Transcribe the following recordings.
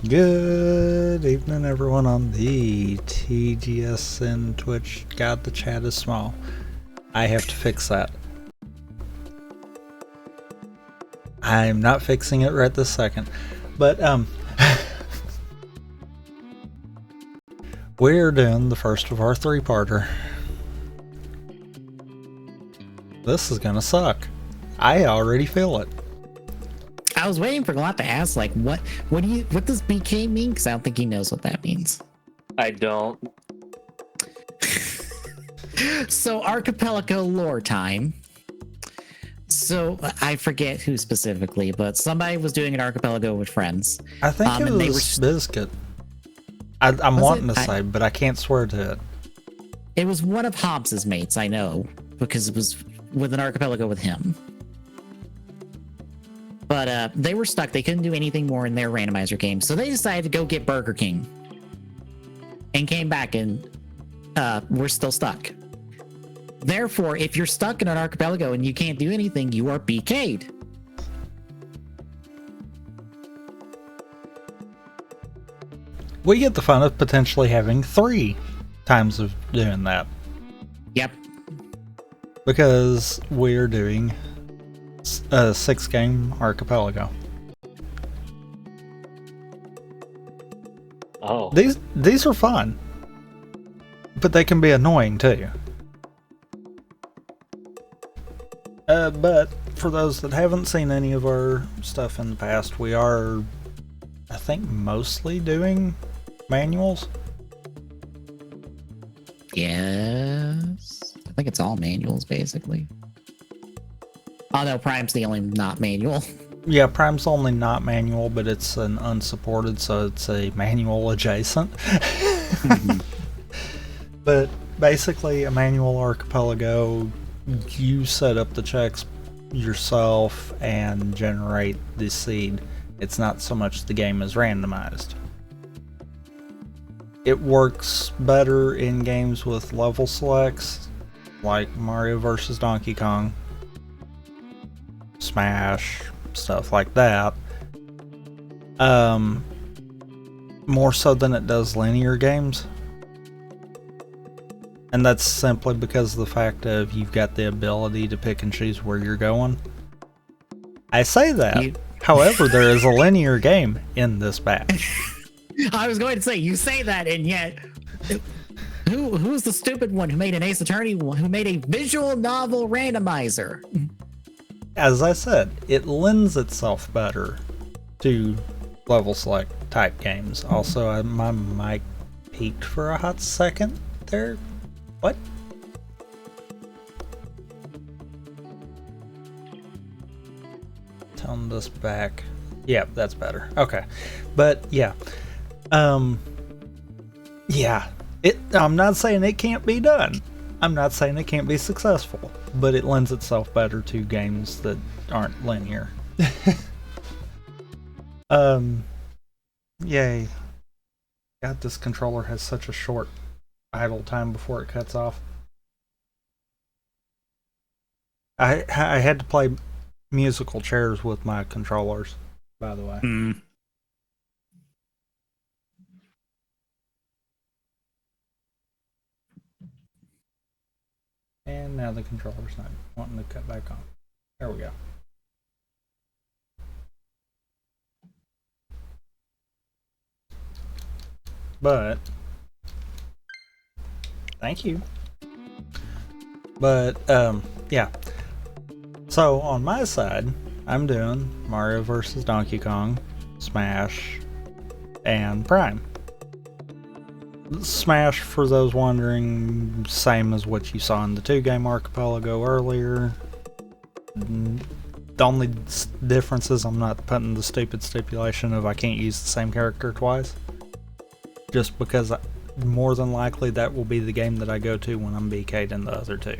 Good evening, everyone on the TGSN Twitch. God, the chat is small. I have to fix that. I'm not fixing it right this second. But, we're doing the first of our three-parter. This is gonna suck. I already feel it. I was waiting for Glot to ask, like, what does BK mean? Because I don't think he knows what that means. I don't. So Archipelago lore time. So I forget who specifically, but somebody was doing an Archipelago with friends. I think it was Biscuit. I'm wanting to say, but I can't swear to it. It was one of Hobbs's mates, I know, because it was with an Archipelago with him. But they were stuck. They couldn't do anything more in their randomizer game. So they decided to go get Burger King. And came back and we're still stuck. Therefore, if you're stuck in an archipelago and you can't do anything, you are BK'd. We get the fun of potentially having 3 times of doing that. Yep. Because we're doing a 6-game archipelago. Oh. These are fun. But they can be annoying too. But for those that haven't seen any of our stuff in the past, we are, I think, mostly doing manuals. Yes. I think it's all manuals, basically. Oh no, Prime's the only not manual. Yeah, Prime's only not manual, but it's an unsupported, so it's a manual adjacent. But basically, a manual archipelago, you set up the checks yourself and generate the seed. It's not so much the game is randomized. It works better in games with level selects, like Mario vs. Donkey Kong, Smash, stuff like that. More so than it does linear games. And that's simply because of the fact of you've got the ability to pick and choose where you're going. I say that. However, there is a linear game in this batch. I was going to say, you say that, and yet who's the stupid one who made an Ace Attorney, who made a visual novel randomizer? As I said, it lends itself better to level select type games. Also, my mic peaked for a hot second there. What? Turn this back. Yeah, that's better. Okay. But yeah. Yeah. I'm not saying it can't be done. I'm not saying it can't be successful, but it lends itself better to games that aren't linear. Yay. God, this controller has such a short idle time before it cuts off. I had to play musical chairs with my controllers, by the way. And now the controller's not wanting to cut back on. There we go. But thank you. But yeah. So on my side, I'm doing Mario vs. Donkey Kong, Smash, and Prime. Smash, for those wondering, same as what you saw in the 2-game archipelago earlier. The only difference is I'm not putting the stupid stipulation of I can't use the same character twice. Just because more than likely that will be the game that I go to when I'm BK'd in the other 2.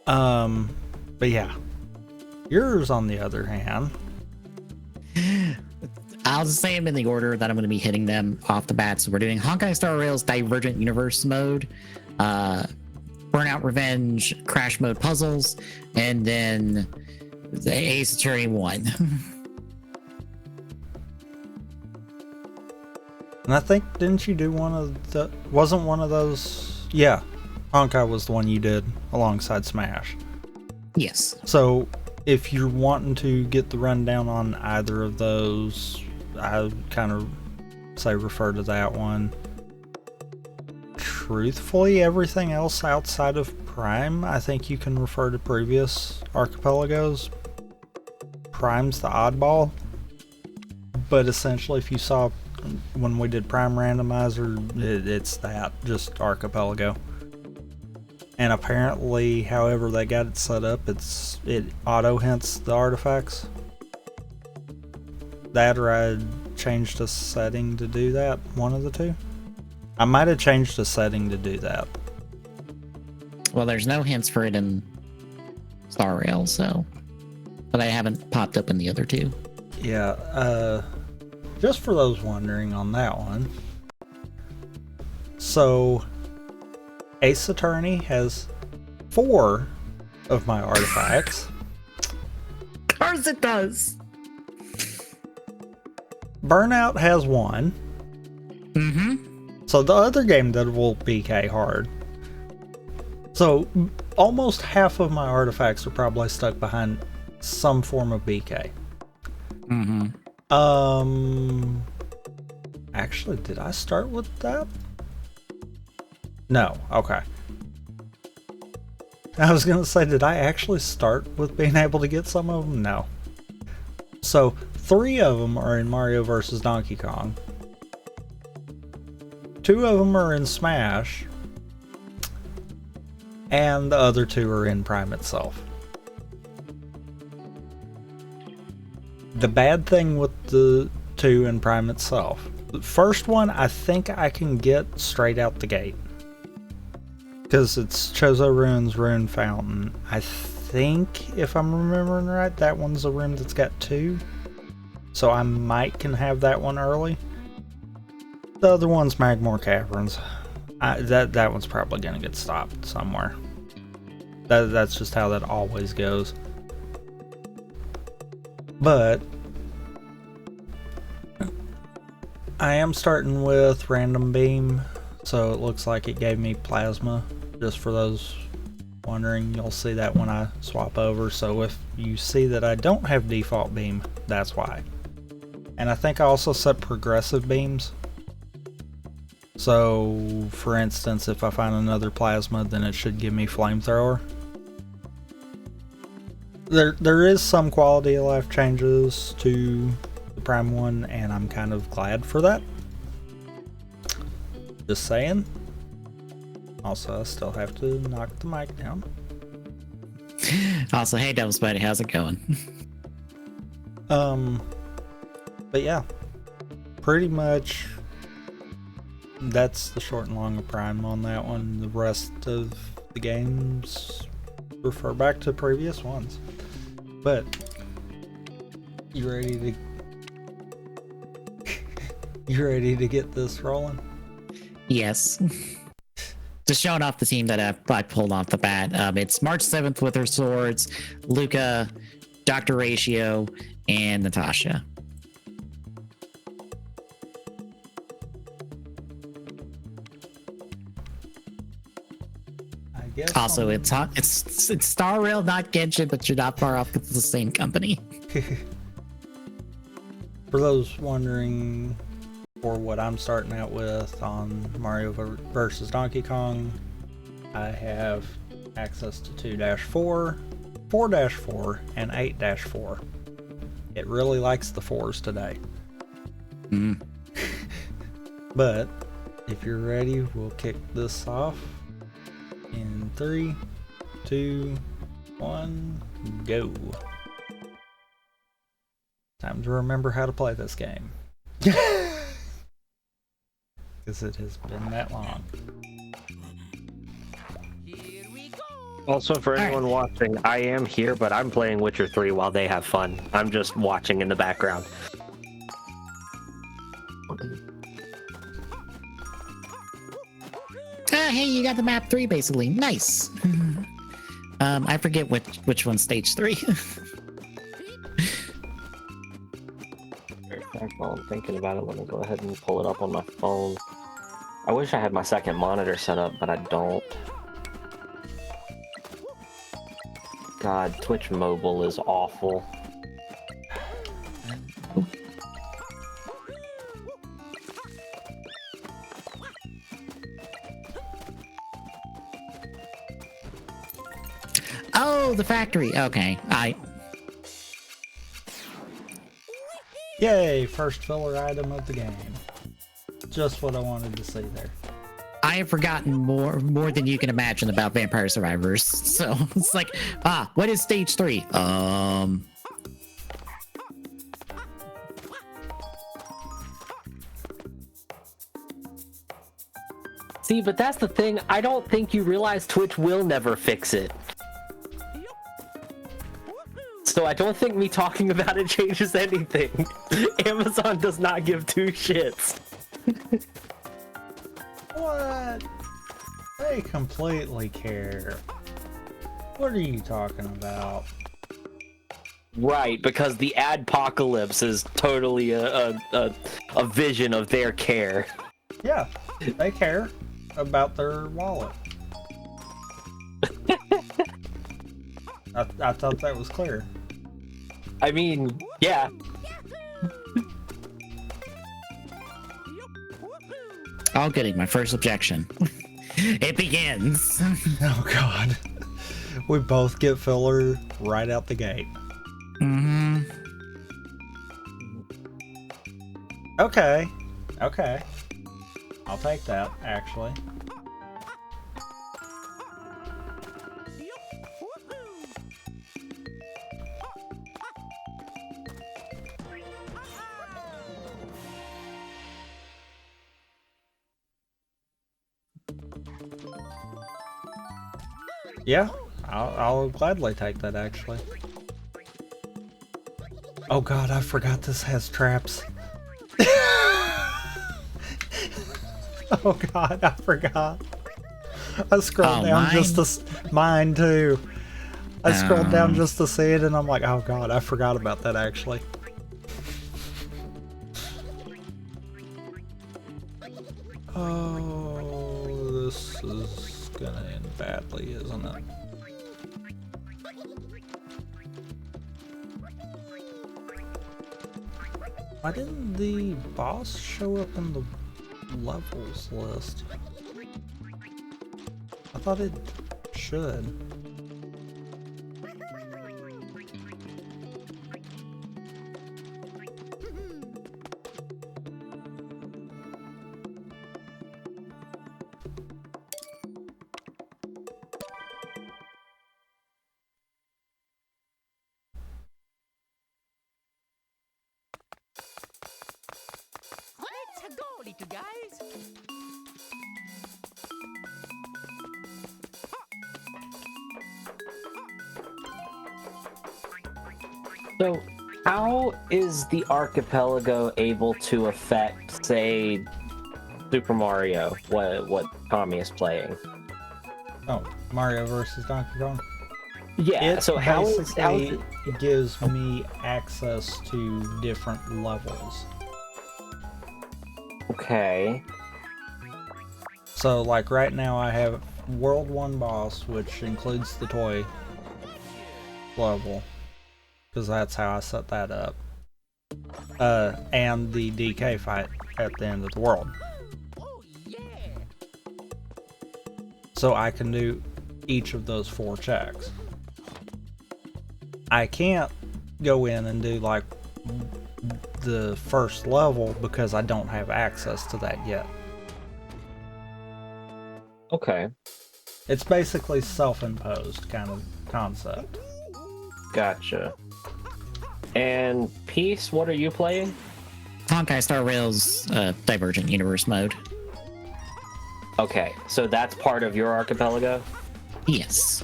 But yeah. Yours, on the other hand. I'll just say them in the order that I'm going to be hitting them off the bat. So we're doing Honkai Star Rail's Divergent Universe mode, Burnout Revenge Crash Mode puzzles, and then the Ace Attorney 1. And I think, didn't you do one of the... Wasn't one of those... Yeah, Honkai was the one you did alongside Smash. Yes. So, if you're wanting to get the rundown on either of those, I would kind of say refer to that one. Truthfully, everything else outside of Prime, I think you can refer to previous Archipelagos. Prime's the oddball, but essentially if you saw when we did Prime Randomizer, it's that, just Archipelago. And apparently, however they got it set up, it auto hints the artifacts. That, or I changed a setting to do that, one of the two. I might have changed a setting to do that. Well, there's no hints for it in Star Rail, so... But I haven't popped up in the other two. Yeah, just for those wondering on that one. So, Ace Attorney has 4 of my artifacts. Of course it does! Burnout has 1. Mm-hmm. So the other game that will BK hard. So almost half of my artifacts are probably stuck behind some form of BK. Mm-hmm. Actually, did I start with that? No, okay. I was gonna say, did I actually start with being able to get some of them? No. So 3 of them are in Mario vs. Donkey Kong. 2 of them are in Smash, and the other 2 are in Prime itself. The bad thing with the 2 in Prime itself, the first one I think I can get straight out the gate, because it's Chozo Ruins Rune Fountain. I think, if I'm remembering right, that one's a room that's got 2, so I might can have that one early. The other one's Magmore Caverns. That one's probably gonna get stopped somewhere. That's just how that always goes. But I am starting with Random Beam, so it looks like it gave me Plasma. Just for those wondering, you'll see that when I swap over. So if you see that I don't have Default Beam, that's why. And I think I also set Progressive Beams. So, for instance, if I find another Plasma, then it should give me Flamethrower. There is some quality of life changes to the Prime one, and I'm kind of glad for that. Just saying. Also, I still have to knock the mic down. Also, hey, Devil's Buddy, how's it going? But yeah, pretty much that's the short and long of Prime on that one. The rest of the games refer back to previous ones. But you ready to get this rolling? Yes. Just showing off the team that I pulled off the bat. It's March 7th with her swords, Luca, Dr. Ratio, and Natasha. Also, it's Star Rail, not Genshin, but you're not far off. It's the same company. For those wondering, for what I'm starting out with on Mario vs. Donkey Kong, I have access to 2-4, 4-4, and 8-4. It really likes the 4s today. Mm. But if you're ready, we'll kick this off. In 3, 2, 1, go. Time to remember how to play this game. Because it has been that long. Also, for anyone watching, I am here, but I'm playing Witcher 3 while they have fun. I'm just watching in the background. Hey, you got the map 3 basically. Nice. I forget which one's stage 3. fact, while I'm thinking about it, let me go ahead and pull it up on my phone. I wish I had my second monitor set up, but I don't. God, Twitch Mobile is awful. Oh, the factory. Okay, Yay, first filler item of the game. Just what I wanted to see there. I have forgotten more than you can imagine about Vampire Survivors. So it's like, what is stage 3? See, but that's the thing. I don't think you realize Twitch will never fix it. So I don't think me talking about it changes anything. Amazon does not give two shits. What? They completely care. What are you talking about? Right, because the adpocalypse is totally a vision of their care. Yeah, they care about their wallet. I thought that was clear. I mean, yeah. Oh, goody, my first objection. It begins. Oh god. We both get filler right out the gate. Mm-hmm. Okay. Okay. I'll take that, actually. Yeah, I'll gladly take that, actually. Oh god, I forgot this has traps. Oh god, I forgot. I scrolled down mine? just to... Mine too. I scrolled down just to see it and I'm like, oh god, I forgot about that, actually. Oh, this is gonna end badly, isn't it? Why didn't the boss show up in the levels list? I thought it should. Let's go, little guys. So, how is the Archipelago able to affect, say, Super Mario? What Tommy is playing? Oh, Mario versus Donkey Kong? Yeah. It So how is basically gives me access to different levels. Okay. So, like right now, I have World 1 boss, which includes the toy level, because that's how I set that up. And the DK fight at the end of the world. Oh yeah. So I can do each of those 4 checks. I can't go in and do like the first level because I don't have access to that yet. Okay. It's basically self-imposed kind of concept. Gotcha. And Peace, what are you playing? Honkai Star Rail's Divergent Universe mode. Okay, so that's part of your Archipelago? Yes.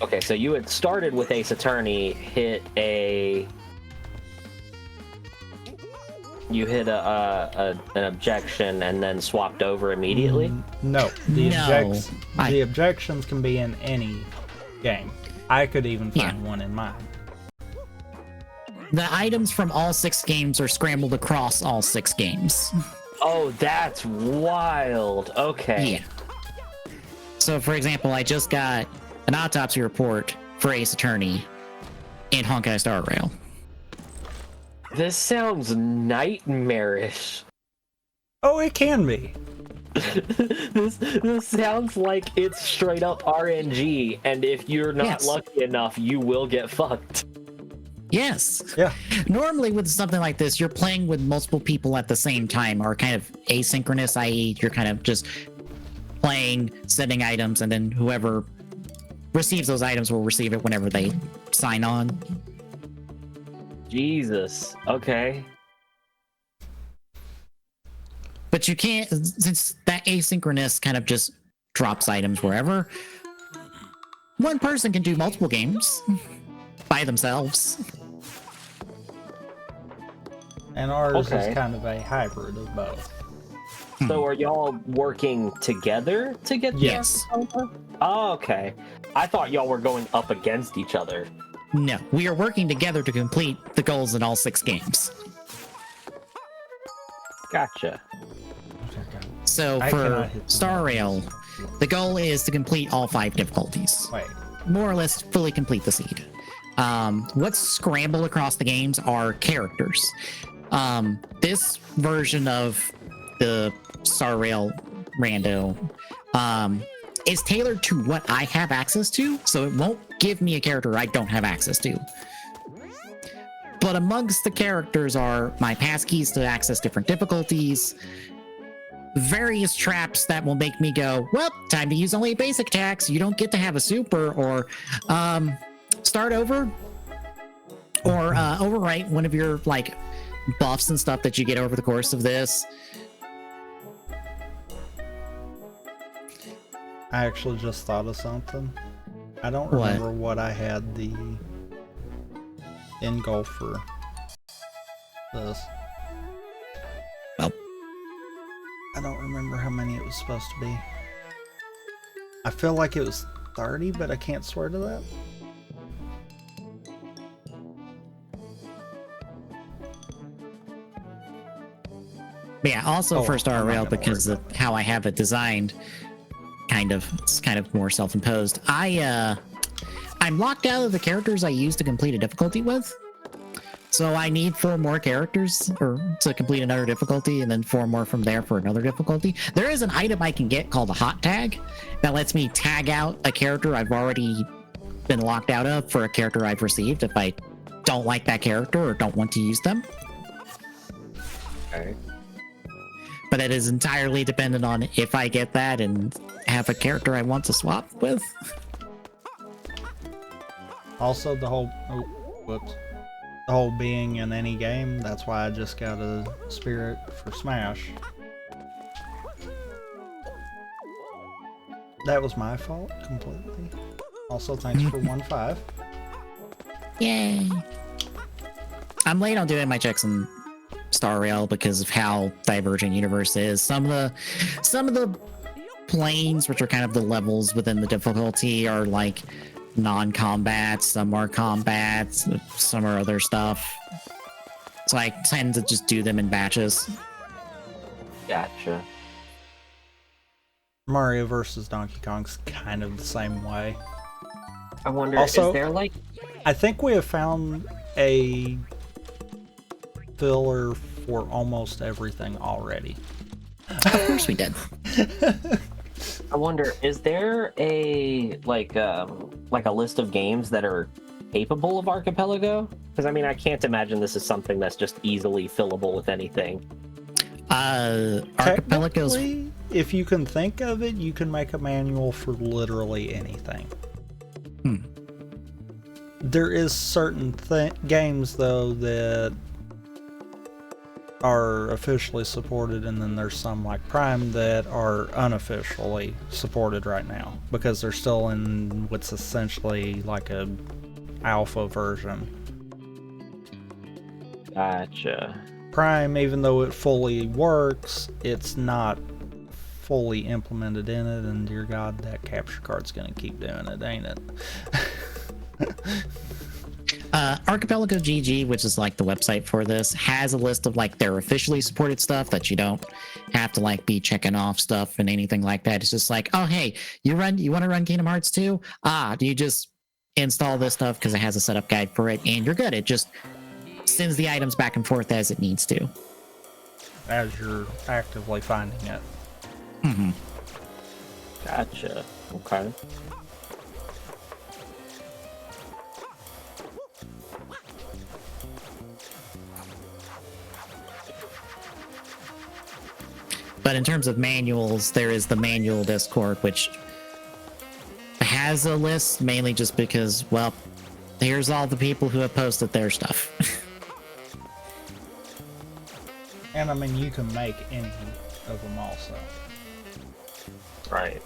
Okay, so you had started with Ace Attorney, you hit an objection and then swapped over immediately? No, the No, the objections can be in any game. I could even find one in mine. The items from all 6 games are scrambled across all 6 games. Oh, that's wild. Okay. Yeah. So, for example, I just got an autopsy report for Ace Attorney in Honkai Star Rail. This sounds nightmarish. Oh, it can be. This sounds like it's straight up RNG, and if you're not Yes. lucky enough, you will get fucked. Yes. Yeah. Normally, with something like this, you're playing with multiple people at the same time, or kind of asynchronous, i.e., you're kind of just playing, sending items, and then whoever receives those items will receive it whenever they sign on. Jesus. Okay. But you can't, since that asynchronous kind of just drops items wherever, one person can do multiple games by themselves. And ours Okay. is kind of a hybrid of both. So are y'all working together to get the Yes. Archipelago? Oh, okay. I thought y'all were going up against each other. No, we are working together to complete the goals in all 6 games. Gotcha. So I for cannot hit the Star buttons. Rail, the goal is to complete all 5 difficulties. Wait. More or less fully complete the seed. What's scrambled across the games are characters. This version of the Star Rail rando is tailored to what I have access to, so it won't give me a character I don't have access to. But amongst the characters are my passkeys to access different difficulties, various traps that will make me go, well, time to use only basic attacks. You don't get to have a super, or start over, or overwrite one of your like buffs and stuff that you get over the course of this. I actually just thought of something. I don't What? remember what I had the end goal for this. Well, I don't remember how many it was supposed to be. I feel like it was 30, but I can't swear to that. yeah, also Oh, for Star I'm not Rail, gonna because worry of how I have it designed, it's kind of more self-imposed. I'm locked out of the characters I use to complete a difficulty with. So I need 4 more characters or to complete another difficulty, and then 4 more from there for another difficulty. There is an item I can get called a hot tag that lets me tag out a character I've already been locked out of for a character I've received if I don't like that character or don't want to use them. Okay. But it is entirely dependent on if I get that and have a character I want to swap with. Also, the whole the whole being in any game. That's why I just got a spirit for Smash. That was my fault completely. Also, thanks for 1-5. Yay! I'm late on doing my checks in Star Rail because of how divergent universe is. Some of the planes, which are kind of the levels within the difficulty, are like non-combat. Some are combat. Some are other stuff. So I tend to just do them in batches. Gotcha. Mario vs. Donkey Kong's kind of the same way. I wonder, Also- is there like... I think we have found a filler for almost everything already. Of course we did. I wonder, is there a like a list of games that are capable of Archipelago? Because I mean, I can't imagine this is something that's just easily fillable with anything. Archipelago's Technically, if you can think of it, you can make a manual for literally anything. There is certain games though that are officially supported, and then there's some like Prime that are unofficially supported right now because they're still in what's essentially like a alpha version. Gotcha. Prime, even though it fully works, it's not fully implemented in it, and dear God, that capture card's gonna keep doing it, ain't it? Archipelago GG, which is like the website for this, has a list of like their officially supported stuff that you don't have to like be checking off stuff and anything like that. It's just like, oh hey, you want to run Kingdom Hearts 2? You just install this stuff because it has a setup guide for it, and you're good. It just sends the items back and forth as it needs to. As you're actively finding it. Mm-hmm. Gotcha. Okay. But in terms of manuals, there is the manual Discord, which has a list mainly just because, well, here's all the people who have posted their stuff. And I mean, you can make any of them also. Right.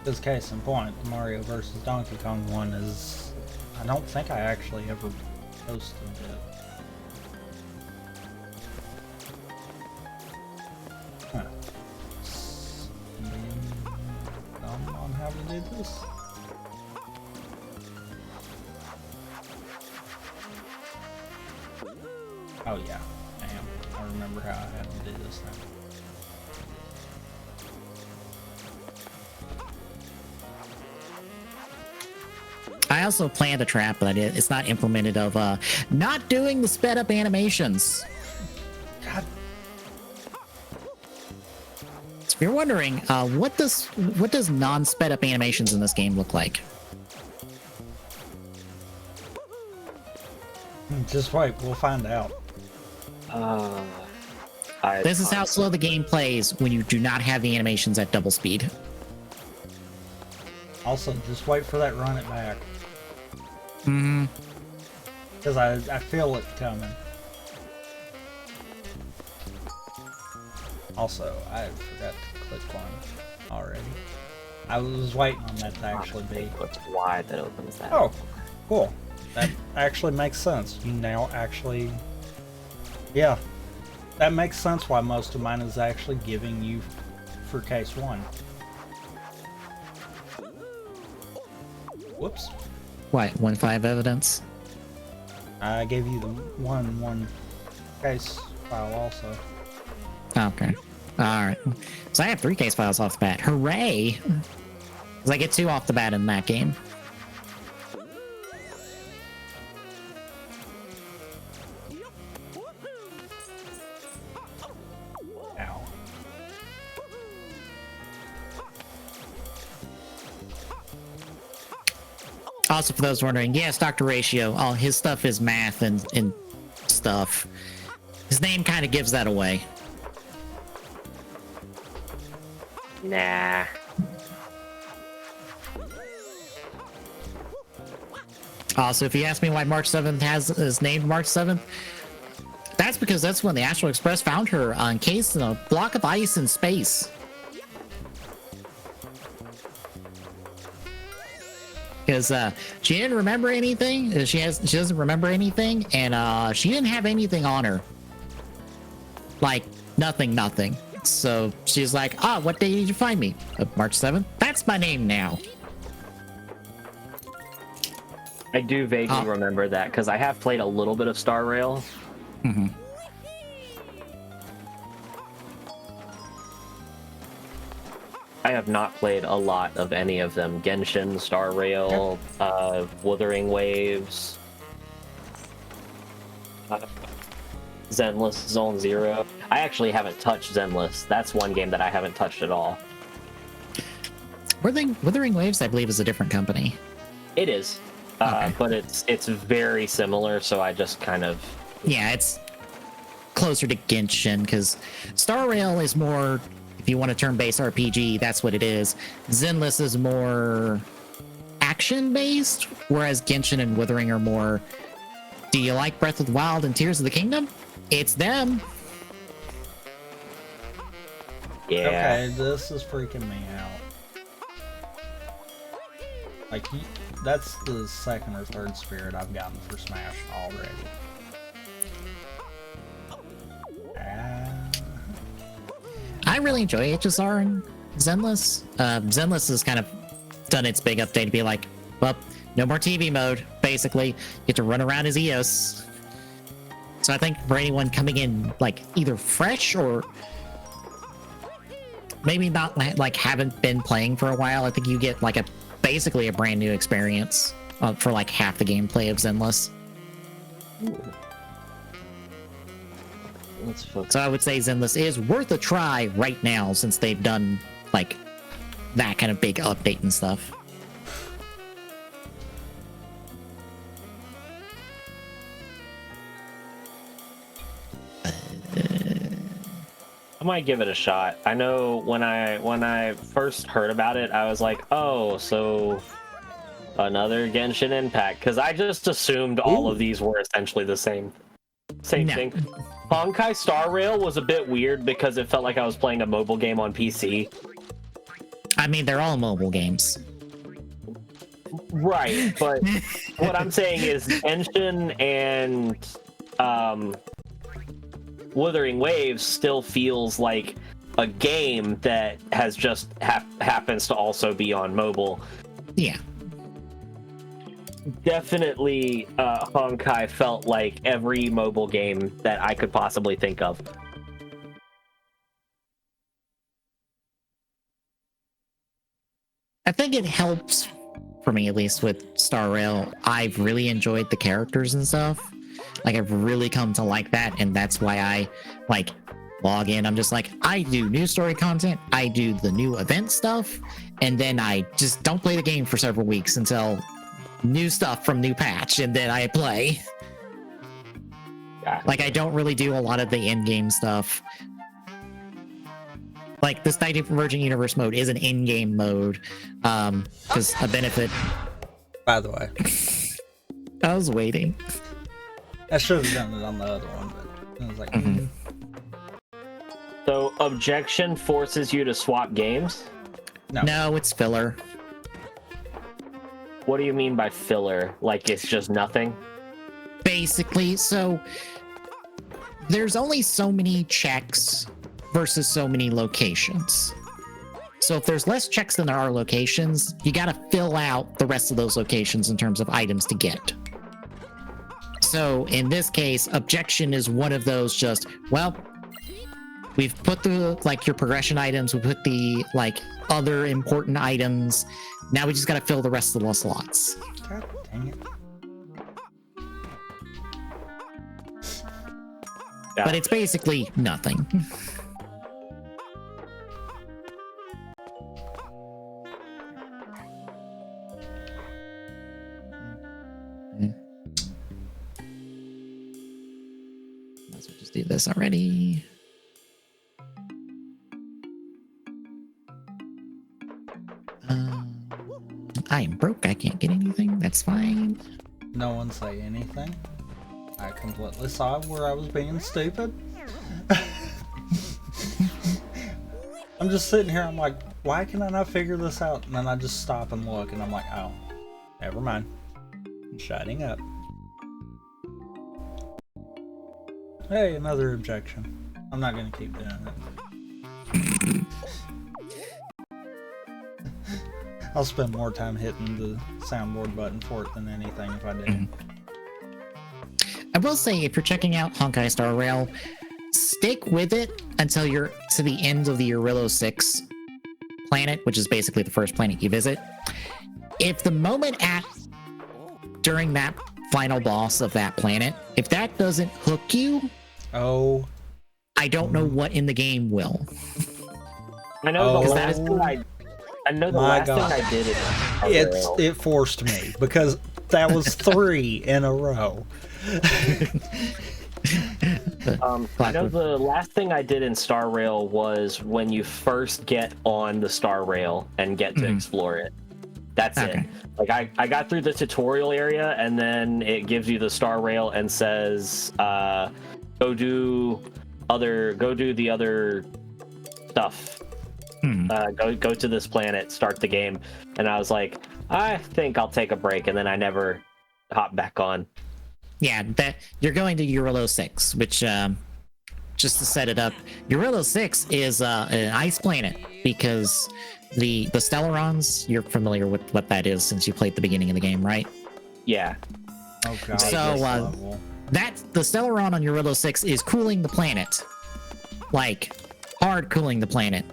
This case in point, the Mario vs. Donkey Kong one is... I don't think I actually ever posted it. Huh. On how to do this? Oh yeah, I am. I remember how I had to do this now. I also planned a trap, but it's not implemented of not doing the sped up animations. God. So if you're wondering, what does non sped up animations in this game look like? Just wait, we'll find out. This is how slow the game plays when you do not have the animations at double speed. Also, just wait for that run it back. Hmm. Because I feel it coming. Also, I forgot to click one already. I was waiting on that to actually be. What's wide that opens that? Oh, cool. That actually makes sense. You now actually... Yeah. That makes sense why most of mine is actually giving you for case 1. Whoops. What, 1.5 evidence? I gave you the one case file also. Okay. Alright. So I have 3 case files off the bat. Hooray! 'Cause I get 2 off the bat in that game. Ow. Also, for those wondering, yes, Dr. Ratio, all his stuff is math and stuff. His name kind of gives that away. Nah. Also, if you ask me why March 7th is named March 7th, that's because that's when the Astral Express found her encased in a block of ice in space. Because she didn't remember anything. She doesn't remember anything, and she didn't have anything on her. Like nothing. So she's like, what day did you find me? March 7th? That's my name now. I do vaguely remember that because I have played a little bit of Star Rail. Mm-hmm. I have not played a lot of any of them. Genshin, Star Rail, Wuthering Waves, Zenless, Zone Zero. I actually haven't touched Zenless. That's one game that I haven't touched at all. Wuthering Waves, I believe, is a different company. It is, Okay. but it's very similar. So I just kind of It's closer to Genshin because Star Rail is more, if you want a turn-based RPG, that's what it is. Zenless is more action-based, whereas Genshin and Wuthering are more, do you like Breath of the Wild and Tears of the Kingdom? It's them. yeah. Okay, this is freaking me out. Like, that's the second or third spirit I've gotten for Smash already. I really enjoy HSR and Zenless. Zenless has kind of done its big update to be like, well, no more TV mode, basically. You get to run around as EOS. So I think for anyone coming in, like, either fresh or maybe not, like, haven't been playing for a while, I think you get, like, basically a brand new experience for, like, half the gameplay of Zenless. So I would say Zenless is worth a try right now since they've done, like, that kind of big update and stuff. I might give it a shot. I know when I first heard about it, I was like, oh, so another Genshin Impact, because I just assumed all of these were essentially the same thing. Honkai Star Rail was a bit weird because it felt like I was playing a mobile game on PC. I mean, they're all mobile games. Right, but what I'm saying is Genshin and Wuthering Waves still feels like a game that has just happens to also be on mobile. Yeah. Definitely, Honkai felt like every mobile game that I could possibly think of. I think it helps, for me at least, with Star Rail. I've really enjoyed the characters and stuff. Like, I've really come to like that, and that's why I, like, log in. I'm just like, I do news story content, I do the new event stuff, and then I just don't play the game for several weeks until new stuff from new patch, and then I play. Like, I don't really do a lot of the in-game stuff. Like, this Divergent Universe mode is an in-game mode, because a benefit... By the way. I was waiting. I should have done it on the other one, but I was like... So, objection forces you to swap games? No, it's filler. What do you mean by filler? Like, it's just nothing? Basically, so... There's only so many checks versus so many locations. So if there's less checks than there are locations, you gotta fill out the rest of those locations in terms of items to get. So in this case, objection is one of those just, well, we've put the, like, your progression items, we put the, like, other important items, now we just gotta fill the rest of the slots. God dang it. Yeah. But it's basically nothing. Let's just do this already. I am broke. I can't get anything. That's fine. No one say anything. I completely saw where I was being stupid. I'm just sitting here, I'm like, why can I not figure this out? And then I just stop and look, and I'm like, oh, never mind. I'm shutting up. Hey, another objection. I'm not gonna keep doing it. I'll spend more time hitting the soundboard button for it than anything if I did. I will say, if you're checking out Honkai Star Rail, stick with it until you're to the end of the Eurillo 6 planet, which is basically the first planet you visit. If the moment during that final boss of that planet, if that doesn't hook you, I don't know what in the game will. I know the last thing I did it forced me, because that was 3 in a row. I know the last thing I did in Star Rail was when you first get on the Star Rail and get to explore it. That's it. Like, I got through the tutorial area, and then it gives you the Star Rail and says, go do the other stuff. Go to this planet, start the game. And I was like, I think I'll take a break, and then I never hopped back on. Yeah, that you're going to Eurillo 6, which just to set it up, Eurylo 6 is an ice planet because the Stellarons, you're familiar with what that is since you played the beginning of the game, right? Yeah. Oh god. So, this level. The Stellaron on Eurylo 6 is cooling the planet. Like, hard cooling the planet.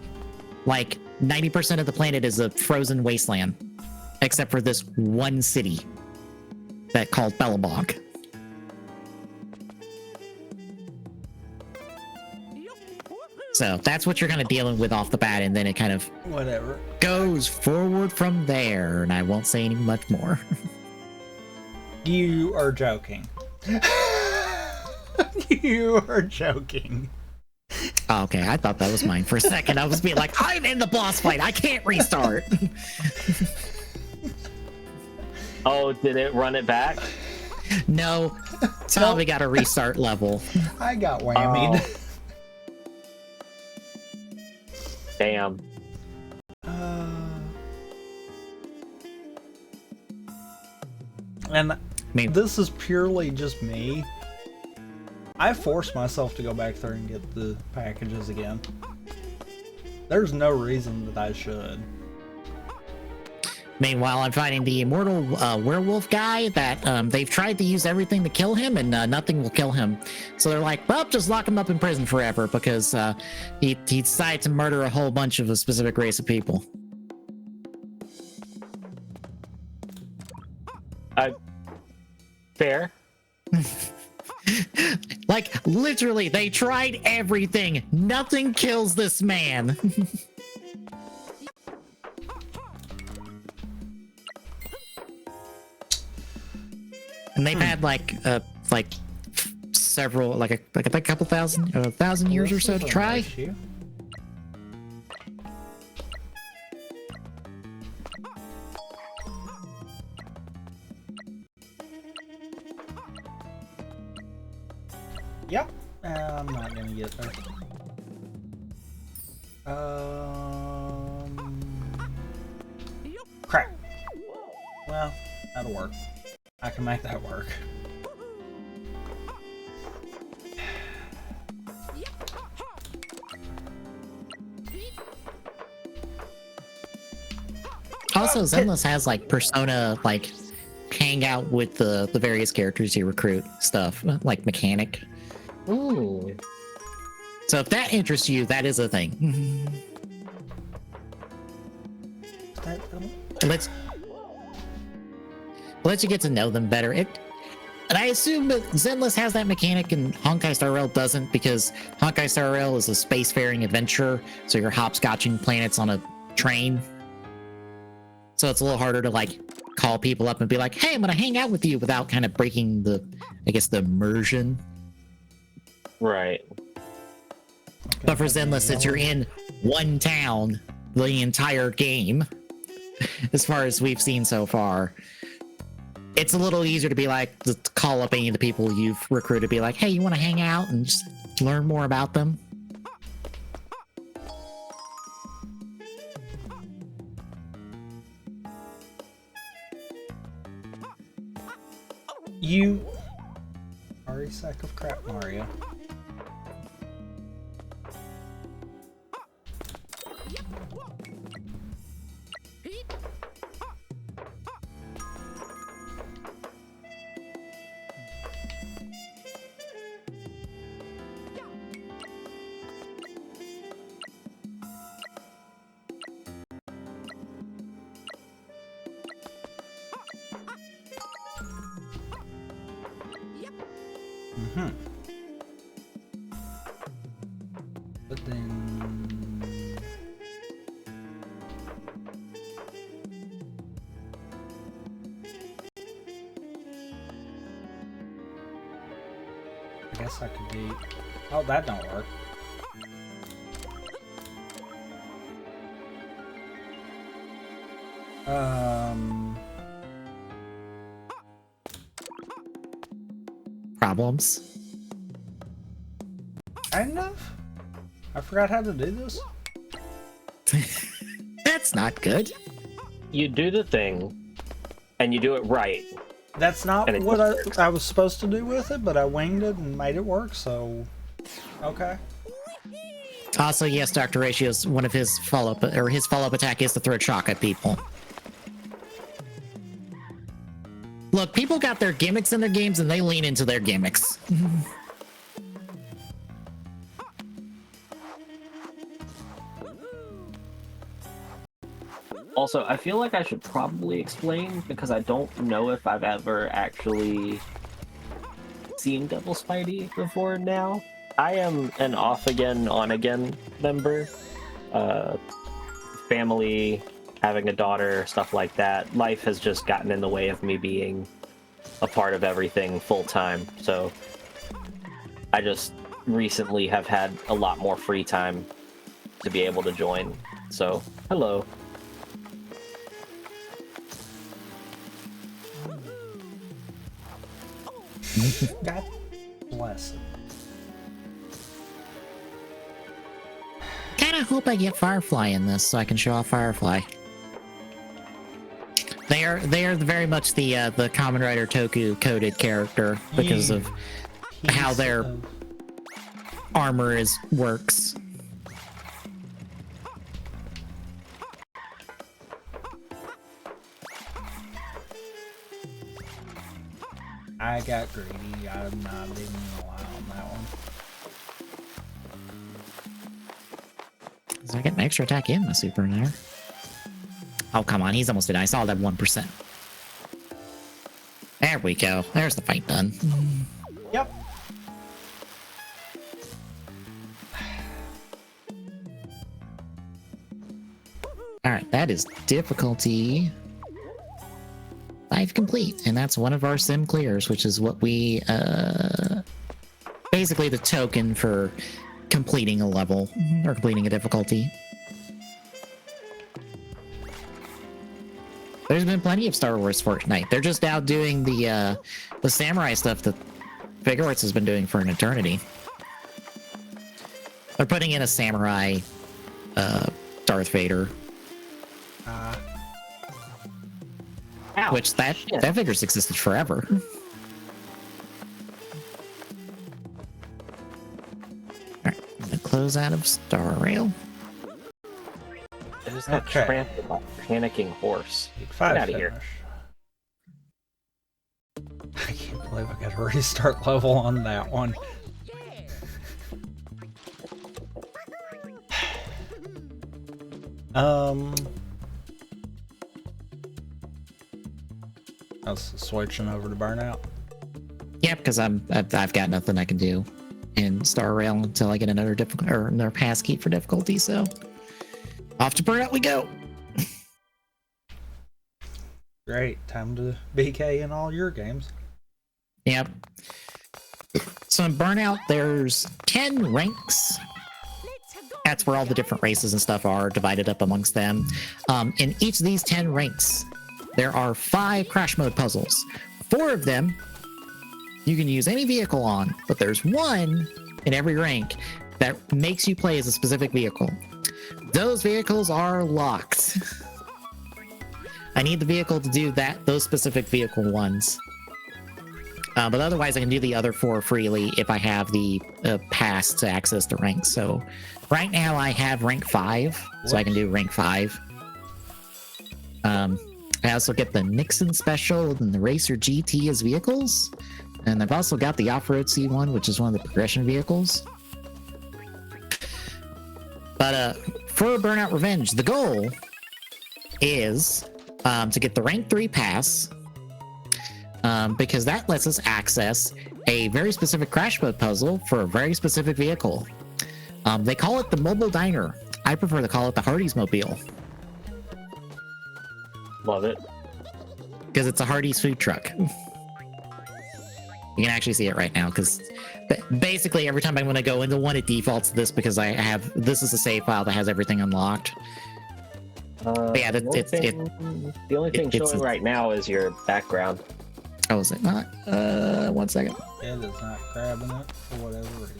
Like, 90% of the planet is a frozen wasteland. Except for this one city that called Belobog. So that's what you're kind of dealing with off the bat, and then it kind of Whatever. goes forward from there, and I won't say any much more. You are joking. You are joking. Oh, okay, I thought that was mine for a second. I was being like, I'm in the boss fight. I can't restart. Oh, did it run it back? No, tell me got a restart level. I got whammied. Oh. Damn. And Maybe. this is purely just me. I forced myself to go back there and get the packages again. There's no reason that I should. Meanwhile, I'm fighting the immortal werewolf guy that they've tried to use everything to kill him, and nothing will kill him. So they're like, well, just lock him up in prison forever because he decided to murder a whole bunch of a specific race of people. Fair. Like, literally, they tried everything. Nothing kills this man. And they've had like several, like a couple thousand, 1,000 years or so to try. Yep. I'm not gonna get there. Crap. Well, that'll work. I can make that work. Also, Zenless has like persona, like hang out with the various characters you recruit stuff, like mechanic. Ooh. So if that interests you, that is a thing. Let's you get to know them better. And I assume that Zenless has that mechanic and Honkai Star Rail doesn't, because Honkai Star Rail is a spacefaring adventure, so you're hopscotching planets on a train. So it's a little harder to like call people up and be like, hey, I'm gonna hang out with you without kind of breaking the, I guess, the immersion. Right. But for Zenless, since you're in one town the entire game, as far as we've seen so far, it's a little easier to be like, to call up any of the people you've recruited, be like, hey, you want to hang out and just learn more about them? You are a sack of crap, Mario. But then... I guess I could be... Oh, that don't work. Problems? Kind of? I forgot how to do this. That's not good. You do the thing, and you do it right. That's not And it what just works. I was supposed to do with it, but I winged it and made it work, so... Okay. Also, yes, Dr. Ratio's one of his follow-up, or his follow-up attack is to throw shock at people. Look, people got their gimmicks in their games and they lean into their gimmicks. Also, I feel like I should probably explain because I don't know if I've ever actually seen Devil Spidey before now. I am an off-again, on-again member. Family, having a daughter, stuff like that. Life has just gotten in the way of me being a part of everything full-time. So I just recently have had a lot more free time to be able to join. So, hello. God bless it. Kinda hope I get Firefly in this so I can show off Firefly. They are very much the Kamen Rider Toku coded character because of how their armor works. I got greedy. I'm not even gonna lie on that one. So I get an extra attack in my super in there. Oh, come on. He's almost dead. I saw that 1%. There we go. There's the fight done. Yep. Alright, that is difficulty 5 complete. And that's one of our sim clears, which is what we, basically the token for completing a level or completing a difficulty. There's been plenty of Star Wars Fortnite. They're just out doing the samurai stuff that Figure Arts has been doing for an eternity. They're putting in a samurai Darth Vader, Ow, which that figure's existed forever. Alright, I'm gonna close out of Star Rail. I just got Okay. trampled by a panicking horse. Get Get out of here. I can't believe I got to restart level on that one. I was switching over to Burnout. Yeah, because I've got nothing I can do in Star Rail until I get another another pass key for difficulty. So off to Burnout we go. Great, time to BK in all your games. Yep. So in Burnout, there's 10 ranks. That's where all the different races and stuff are divided up amongst them. In each of these 10 ranks, there are 5 crash mode puzzles. 4 of them you can use any vehicle on, but there's one in every rank that makes you play as a specific vehicle. Those vehicles are locked. I need the vehicle to do those specific vehicle ones. But otherwise, I can do the other 4 freely if I have the pass to access the ranks. So right now I have rank 5, so I can do rank 5. I also get the Nixon Special and the Racer GT as vehicles. And I've also got the Off-Road C1, which is one of the progression vehicles. But for Burnout Revenge, the goal is to get the rank 3 pass, because that lets us access a very specific crash mode puzzle for a very specific vehicle. They call it the Mobile Diner. I prefer to call it the Hardee's Mobile, Love it. because it's a Hardee's food truck. You can actually see it right now, because basically every time I'm going to go into one, it defaults to this because this is a save file that has everything unlocked. Yeah, the only thing showing right now is your background. Oh, is it not? 1 second. It is not grabbing it for whatever reason.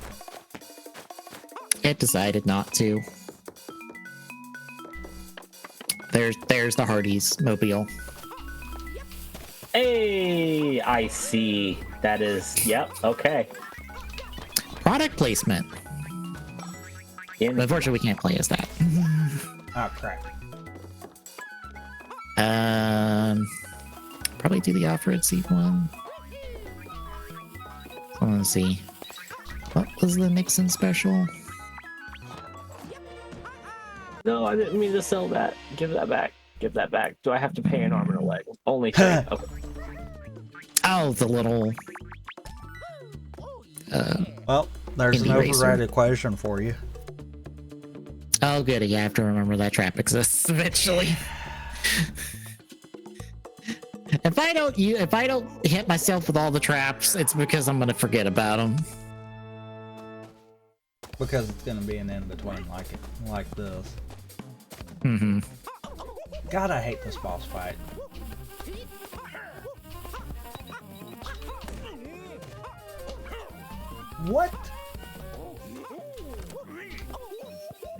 It decided not to. There's the Hardee's Mobile. Hey, I see. That is, yep, okay. Product placement. But unfortunately, we can't play as that. Oh crap. Probably do the off-road seat one. So let's see. What was the Nixon special? No, I didn't mean to sell that. Give that back. Give that back. Do I have to pay an arm and a leg? Only three. Okay. Oh, the little. Well, there's an Indie racer. override equation for you. Oh, good. Yeah, I have to remember that trap exists eventually. If I don't hit myself with all the traps, it's because I'm gonna forget about them. Because it's gonna be an in-between like this. Mm-hmm. God, I hate this boss fight. What?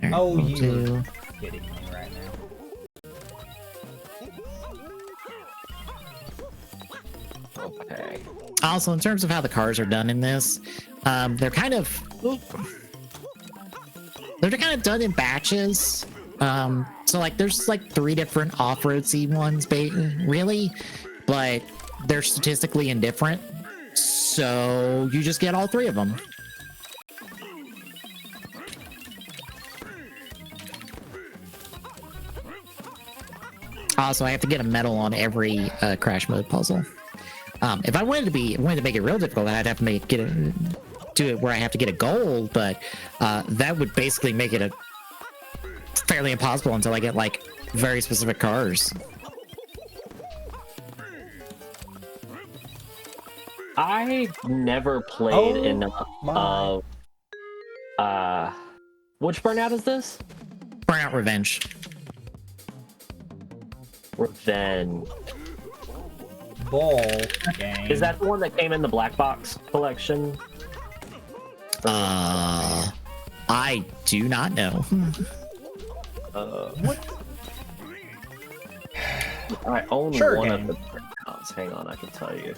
Right, Oh, we'll you do- are kidding me right now. Okay. Also, in terms of how the cars are done in this, they're kind of done in batches. So like there's like 3 different off-road scene ones, really, but they're statistically indifferent. So you just get all 3 of them. Also, I have to get a medal on every crash mode puzzle. If I wanted to make it real difficult, I'd have to do it where I have to get a gold, but that would basically make it fairly impossible until I get like very specific cars. I never played enough my. of which Burnout is this? Burnout Revenge. Revenge. Ball game. Is that the one that came in the black box collection? I do not know. What? I own Sure one game. of the burnouts. Hang on, I can tell you.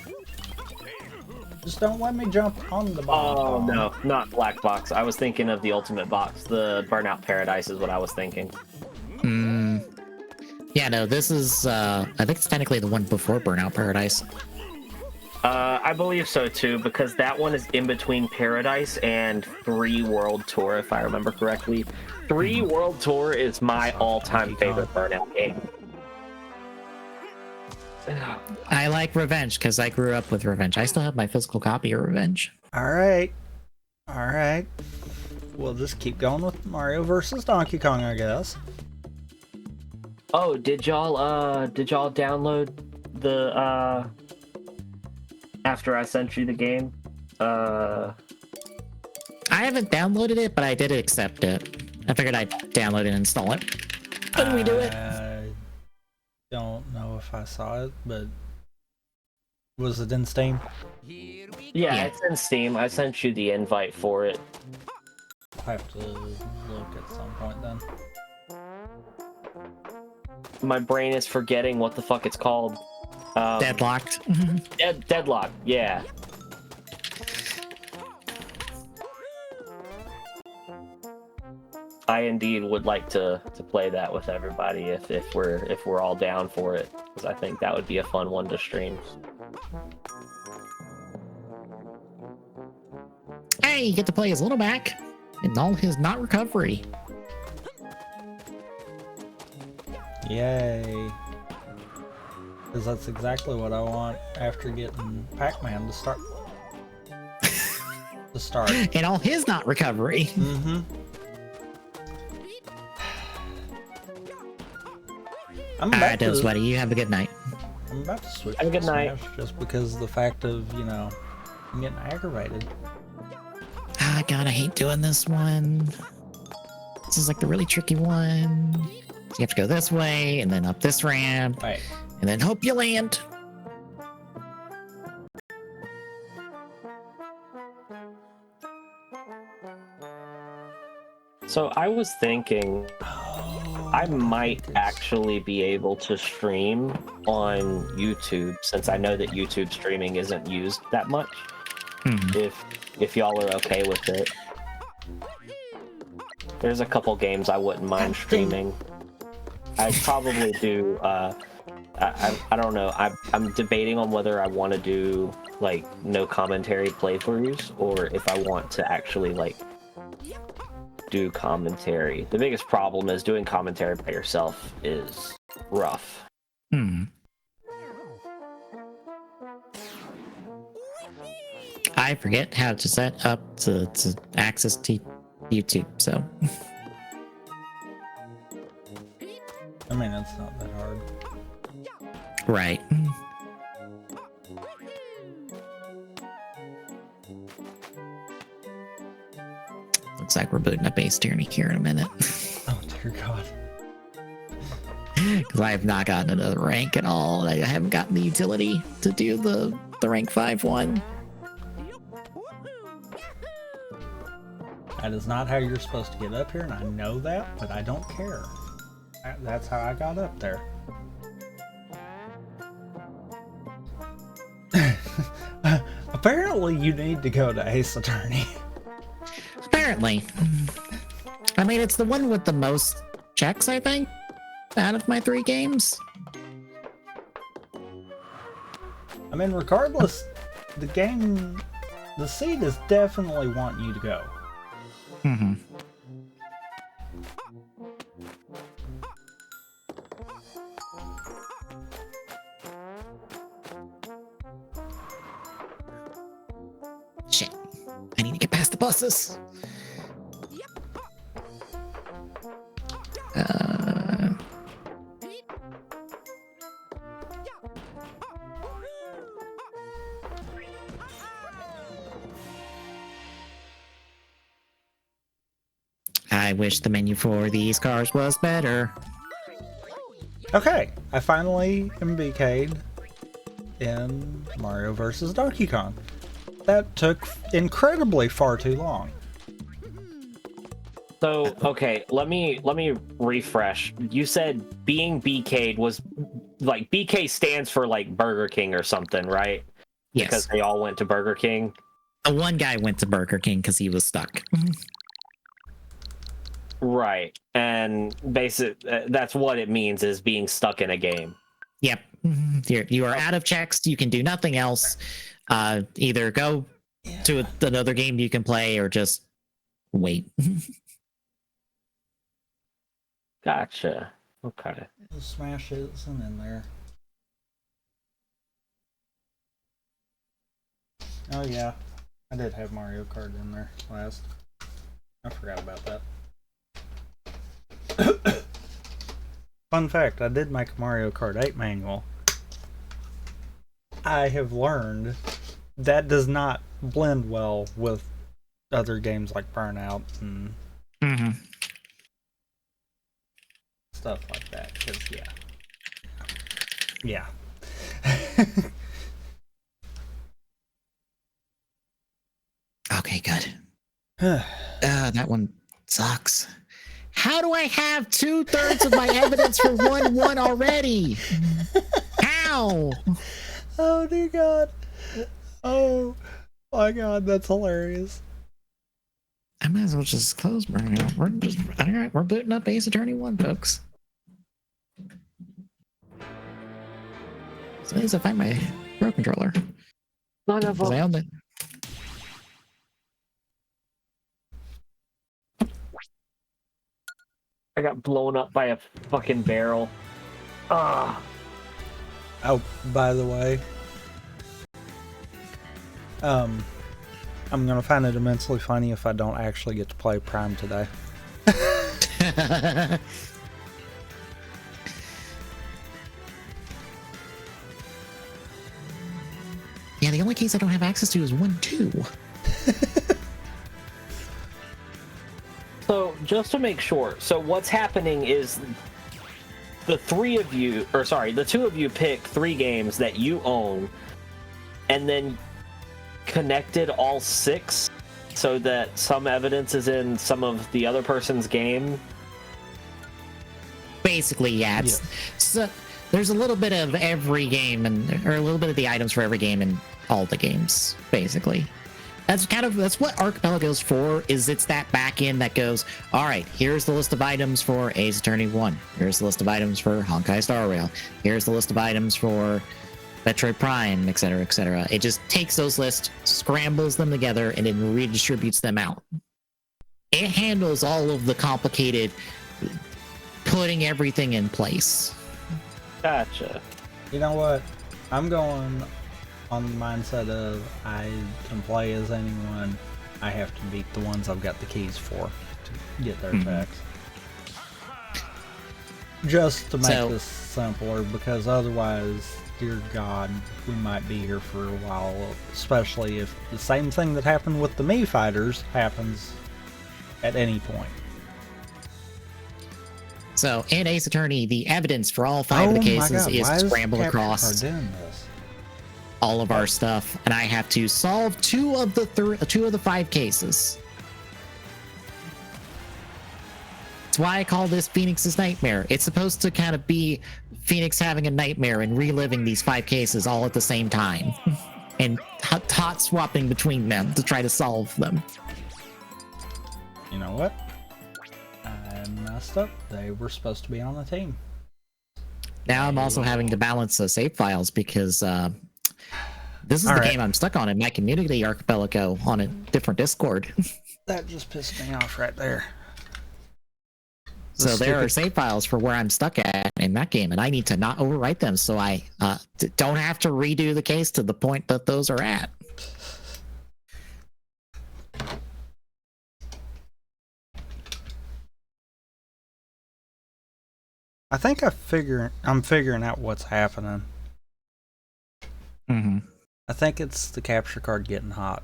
Just don't let me jump on the Oh ball. no, not black box. I was thinking of the ultimate box. The Burnout Paradise is what I was thinking. Yeah, no, this is I think it's technically the one before Burnout Paradise. I believe so too, because that one is in between Paradise and 3 World Tour, if I remember correctly. 3 World Tour is my all-time favorite Burnout game. I like Revenge because I grew up with Revenge. I still have my physical copy of Revenge. Alright. Alright. We'll just keep going with Mario versus Donkey Kong, I guess. Oh, did y'all download the after I sent you the game? I haven't downloaded it, but I did accept it. I figured I'd download and install it. How do we do it? I don't know if I saw it, but was it in Steam? Here we Yeah, Yeah. it's in Steam. I sent you the invite for it. I'll have to look at some point then. My brain is forgetting what the fuck it's called. Deadlocked. Deadlock, yeah. I indeed would like to play that with everybody if we're all down for it, because I think that would be a fun one to stream. Hey, you get to play as Little Mac in all his not recovery. Yay. Because that's exactly what I want after getting Pac-Man to start. In all his not recovery. Mm-hmm. I'm Alright, Sweaty, you have a good night. I'm about to switch Have a good to night. Smash just because of the fact of, you know, I'm getting aggravated. Ah, God, I hate doing this one. This is like the really tricky one. So you have to go this way, and then up this ramp, Wait, and then hope you land. So I was thinking I might actually be able to stream on YouTube, since I know that YouTube streaming isn't used that much. If y'all are okay with it. There's a couple games I wouldn't mind streaming. I'd probably do. I don't know. I'm debating on whether I want to do like no commentary playthroughs or if I want to actually like do commentary. The biggest problem is doing commentary by yourself is rough. I forget how to set up to access to YouTube, so I mean, it's not that hard. right. Looks like we're booting up Ace Tyranny here in a minute. Oh dear God. Because I have not gotten another rank at all. I haven't gotten the utility to do the rank 5 one. That is not how you're supposed to get up here, and I know that, but I don't care. That's how I got up there. Apparently, you need to go to Ace Attorney. Apparently. I mean, it's the one with the most checks, I think, out of my 3 games. I mean, regardless, the seed is definitely wanting you to go. Mm-hmm. Shit. I need to get past the buses. I wish the menu for these cars was better. Okay, I finally am BK'd in Mario vs. Donkey Kong. That took incredibly far too long. So, okay, let me refresh. You said being BK'd was like BK stands for like Burger King or something, right? Yes. Because they all went to Burger King. One guy went to Burger King because he was stuck. Right. And that's what it means, is being stuck in a game. Yep. You are out of checks. You can do nothing else. Either go to another game you can play or just wait. Gotcha. Okay. Smash isn't in there. Oh yeah, I did have Mario Kart in there last. I forgot about that. Fun fact, I did make a Mario Kart 8 manual. I have learned that does not blend well with other games like Burnout and stuff like that, because yeah. Okay, good. That one sucks. How do I have 2/3 of my evidence for 1-1 already? How? Oh dear God. Oh my God, that's hilarious. I might as well just close Burnout. Alright, we're booting up Ace Attorney 1, folks. So as I find my Pro Controller. None of I own it. I got blown up by a fucking barrel. Ah. Oh, by the way, I'm gonna find it immensely funny if I don't actually get to play Prime today. Yeah, the only case I don't have access to is 1-2. So, just to make sure, so what's happening is the two of you pick 3 games that you own, and then connected all 6 so that some evidence is in some of the other person's game. Basically, yeah. So there's a little bit of every game, or a little bit of the items for every game in all the games, basically. That's what Archipelago's for. Is it's that back end that goes, all right, here's the list of items for Ace Attorney 1. Here's the list of items for Honkai Star Rail. Here's the list of items for Metroid Prime, etc., etc. It just takes those lists, scrambles them together, and then redistributes them out. It handles all of the complicated putting everything in place. Gotcha. You know what? I'm going on the mindset of I can play as anyone. I have to beat the ones I've got the keys for to get their effects. Just to make this simpler, because otherwise, dear God, we might be here for a while, especially if the same thing that happened with the Mii fighters happens at any point. So, in Ace Attorney, the evidence for all 5 of the cases is scrambled across all of our stuff, and I have to solve 2 of the 5 cases. That's why I call this Phoenix's Nightmare. It's supposed to kind of be Phoenix having a nightmare and reliving these 5 cases all at the same time, and hot swapping between them to try to solve them. You know what? I messed up. They were supposed to be on the team. Now I'm also having to balance the save files because this is the game I'm stuck on in my community Archipelago on a different Discord. That just pissed me off right there. So there are save files for where I'm stuck at in that game, and I need to not overwrite them so I don't have to redo the case to the point that those are at. I think I'm figuring out what's happening. Mm-hmm. I think it's the capture card getting hot.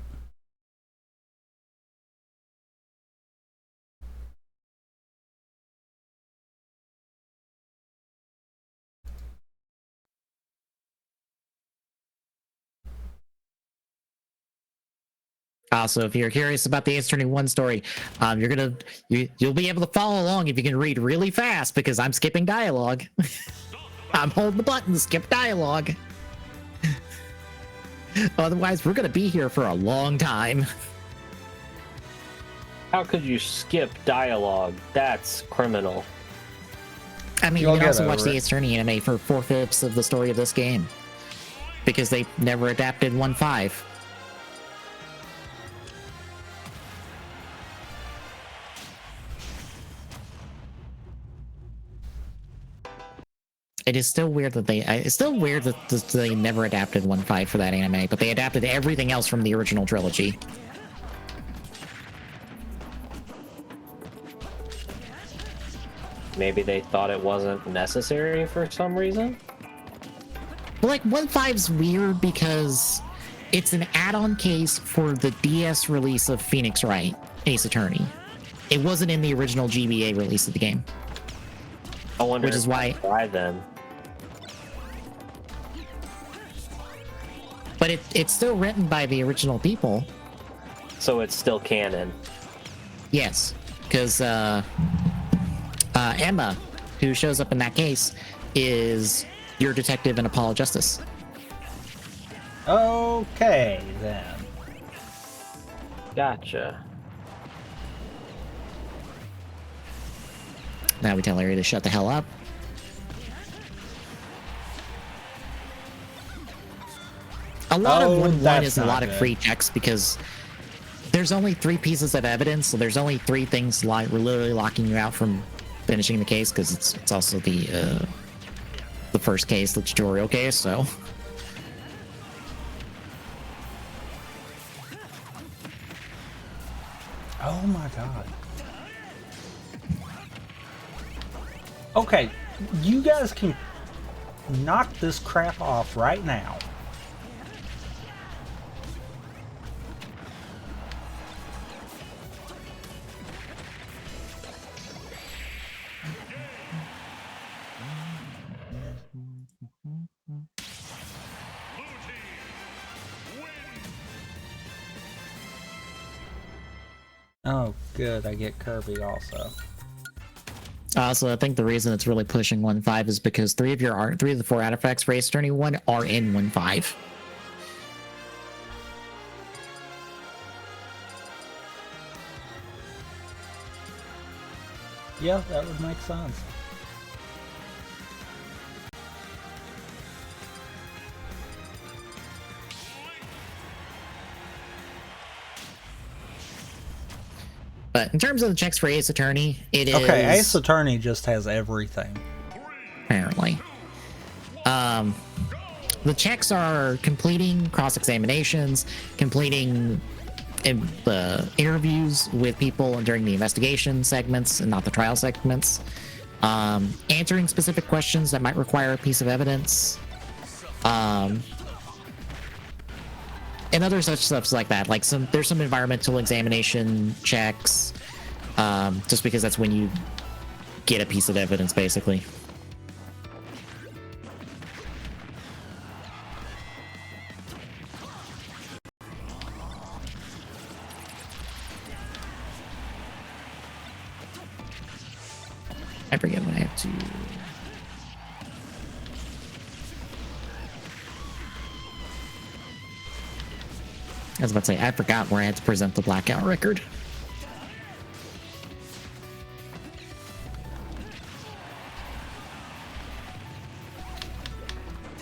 Also, if you're curious about the Ace Attorney 1 story, you'll be able to follow along if you can read really fast because I'm skipping dialogue. I'm holding the button to skip dialogue. Otherwise, we're gonna be here for a long time. How could you skip dialogue? That's criminal. I mean, you can also watch the Ace Attorney anime for 4/5 of the story of this game because they never adapted 1.5. It is still weird that they never adapted 1.5 for that anime, but they adapted everything else from the original trilogy. Maybe they thought it wasn't necessary for some reason? But like 1.5's weird because it's an add-on case for the DS release of Phoenix Wright, Ace Attorney. It wasn't in the original GBA release of the game. I wonder which is why then. But it's still written by the original people. So it's still canon. Yes, because Emma, who shows up in that case, is your detective in Apollo Justice. Okay, then. Gotcha. Now we tell Larry to shut the hell up. A lot of 1.1 is a lot of free checks because there's only 3 pieces of evidence, so there's only 3 things literally locking you out from finishing the case because it's also the first case, the tutorial case, so. Oh my god. Okay, you guys can knock this crap off right now. Oh, good. I get Kirby also. Also, I think the reason it's really pushing 1.5 is because 3 of the 4 artifacts for Ace Attorney 1 are in 1.5. Yeah, that would make sense. But in terms of the checks for Ace Attorney, it is... Okay, Ace Attorney just has everything. Apparently. The checks are completing cross-examinations, completing interviews with people during the investigation segments and not the trial segments, answering specific questions that might require a piece of evidence, and other such stuff like that. Like there's some environmental examination checks, just because that's when you get a piece of evidence, basically. I forget what I have to... I was about to say, I forgot where I had to present the blackout record.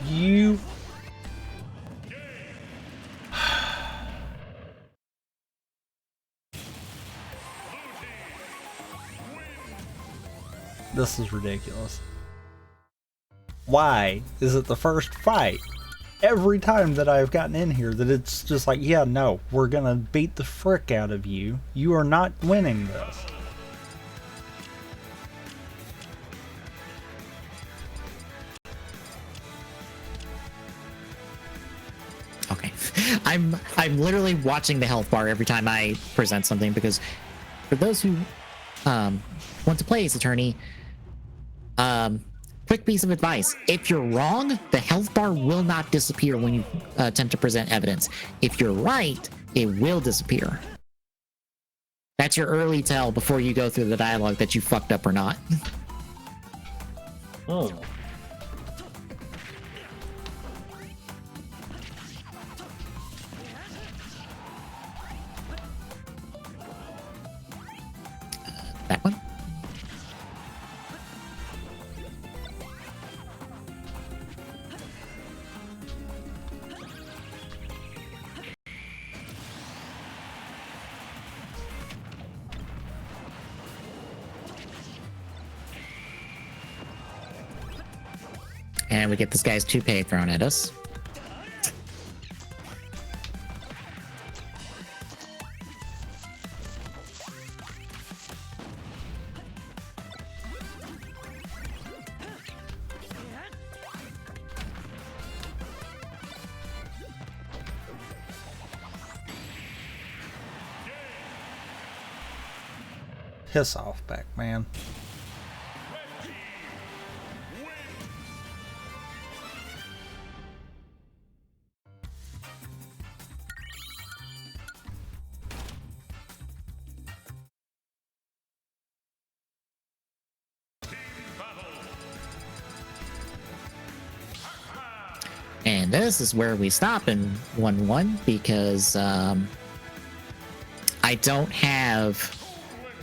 You... This is ridiculous. Why is it the first fight every time that I've gotten in here that it's just like, yeah, no, we're gonna beat the frick out of you. You are not winning this. Okay. I'm literally watching the health bar every time I present something, because for those who want to play Ace Attorney, quick piece of advice: if you're wrong, the health bar will not disappear when you attempt to present evidence. If you're right, it will disappear. That's your early tell before you go through the dialogue that you fucked up or not. Oh. That one? And we get this guy's toupee thrown at us. Piss off, Pac-Man. And this is where we stop in 1-1 because I don't have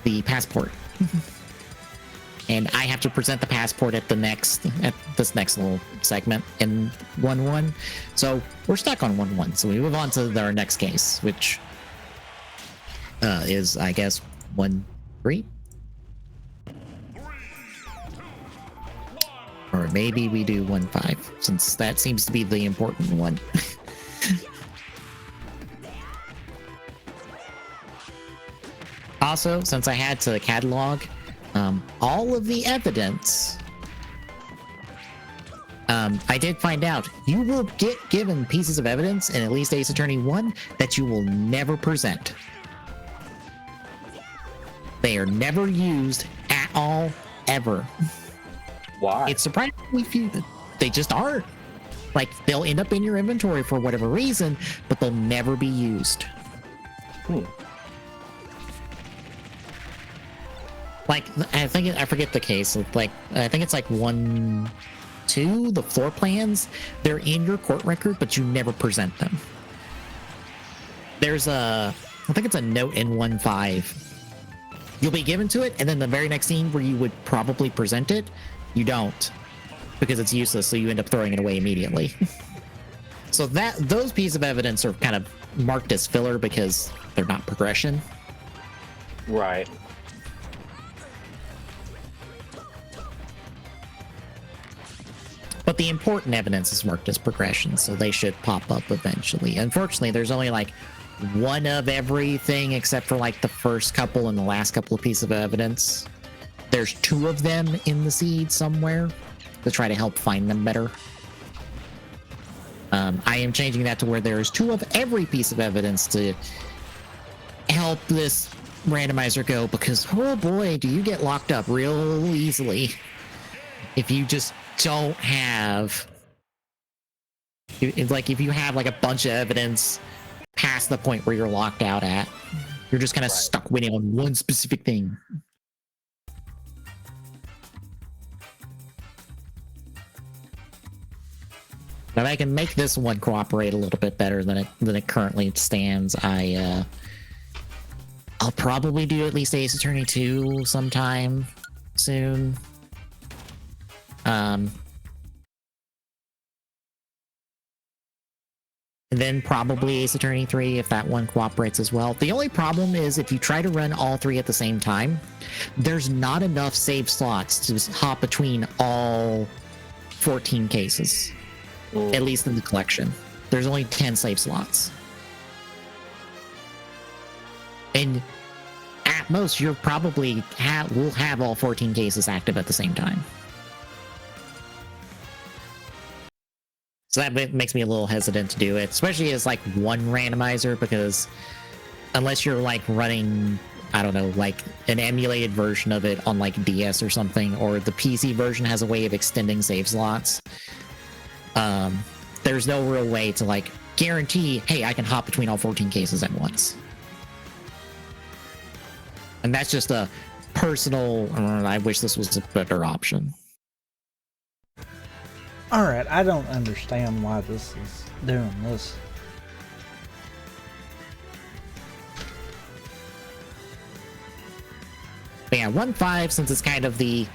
the passport. And I have to present the passport at this next little segment in 1-1. So we're stuck on 1-1. So we move on to our next case, which is, I guess, 1-3. Or maybe we do 1-5, since that seems to be the important one. Also, since I had to catalog all of the evidence, I did find out you will get given pieces of evidence in at least Ace Attorney 1 that you will never present. They are never used at all, ever. Why? It's surprisingly few. They just aren't. Like, they'll end up in your inventory for whatever reason, but they'll never be used. Like, I forget the case. Like, I think it's like 1-2, the floor plans. They're in your court record, but you never present them. There's I think it's a note in 1-5 You'll be given to it, and then the very next scene where you would probably present it, you don't, because it's useless, so you end up throwing it away immediately. So those pieces of evidence are kind of marked as filler because they're not progression. Right. But the important evidence is marked as progression, so they should pop up eventually. Unfortunately, there's only like one of everything except for like the first couple and the last couple of pieces of evidence. There's 2 of them in the seed somewhere to try to help find them better. I am changing that to where there's 2 of every piece of evidence to help this randomizer go, because oh boy, do you get locked up real easily if you just don't have, like, if you have like a bunch of evidence past the point where you're locked out at, you're just kind of stuck waiting on one specific thing. Now, if I can make this one cooperate a little bit better than it currently stands, I'll probably do at least Ace Attorney 2 sometime soon. And then probably Ace Attorney 3 if that one cooperates as well. The only problem is if you try to run all 3 at the same time, there's not enough save slots to hop between all 14 cases. At least in the collection. There's only 10 save slots. And at most, you're probably will have all 14 cases active at the same time. So that makes me a little hesitant to do it, especially as like one randomizer, because unless you're like running, I don't know, like an emulated version of it on like DS or something, or the PC version has a way of extending save slots. There's no real way to like guarantee, hey, I can hop between all 14 cases at once. And that's just a personal, I wish this was a better option. Alright, I don't understand why this is doing this. But yeah, 1-5, since it's kind of the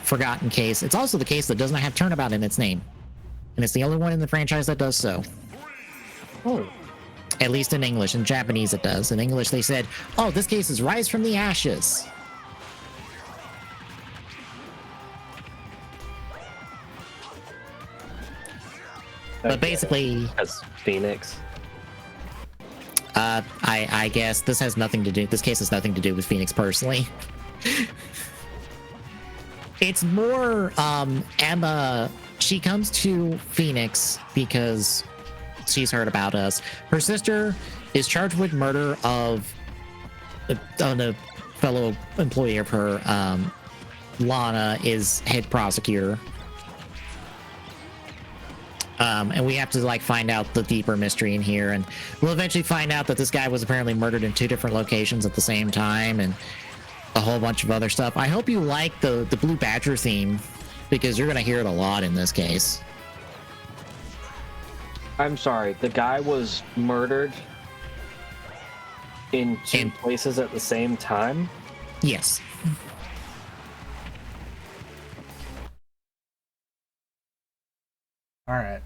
forgotten case, it's also the case that doesn't have Turnabout in its name. And it's the only one in the franchise that does so. Oh. At least in English. In Japanese it does. In English they said, oh, this case is Rise from the Ashes. But basically... As Phoenix. I guess this has nothing to do... This case has nothing to do with Phoenix personally. It's more, Emma... She comes to Phoenix because she's heard about us. Her sister is charged with murder of a fellow employee of her. Lana is head prosecutor. And we have to like find out the deeper mystery in here, and we'll eventually find out that this guy was apparently murdered in 2 different locations at the same time, and a whole bunch of other stuff. I hope you like the Blue Badger theme, because you're going to hear it a lot in this case. I'm sorry, the guy was murdered in 2 places at the same time? Yes. Alright.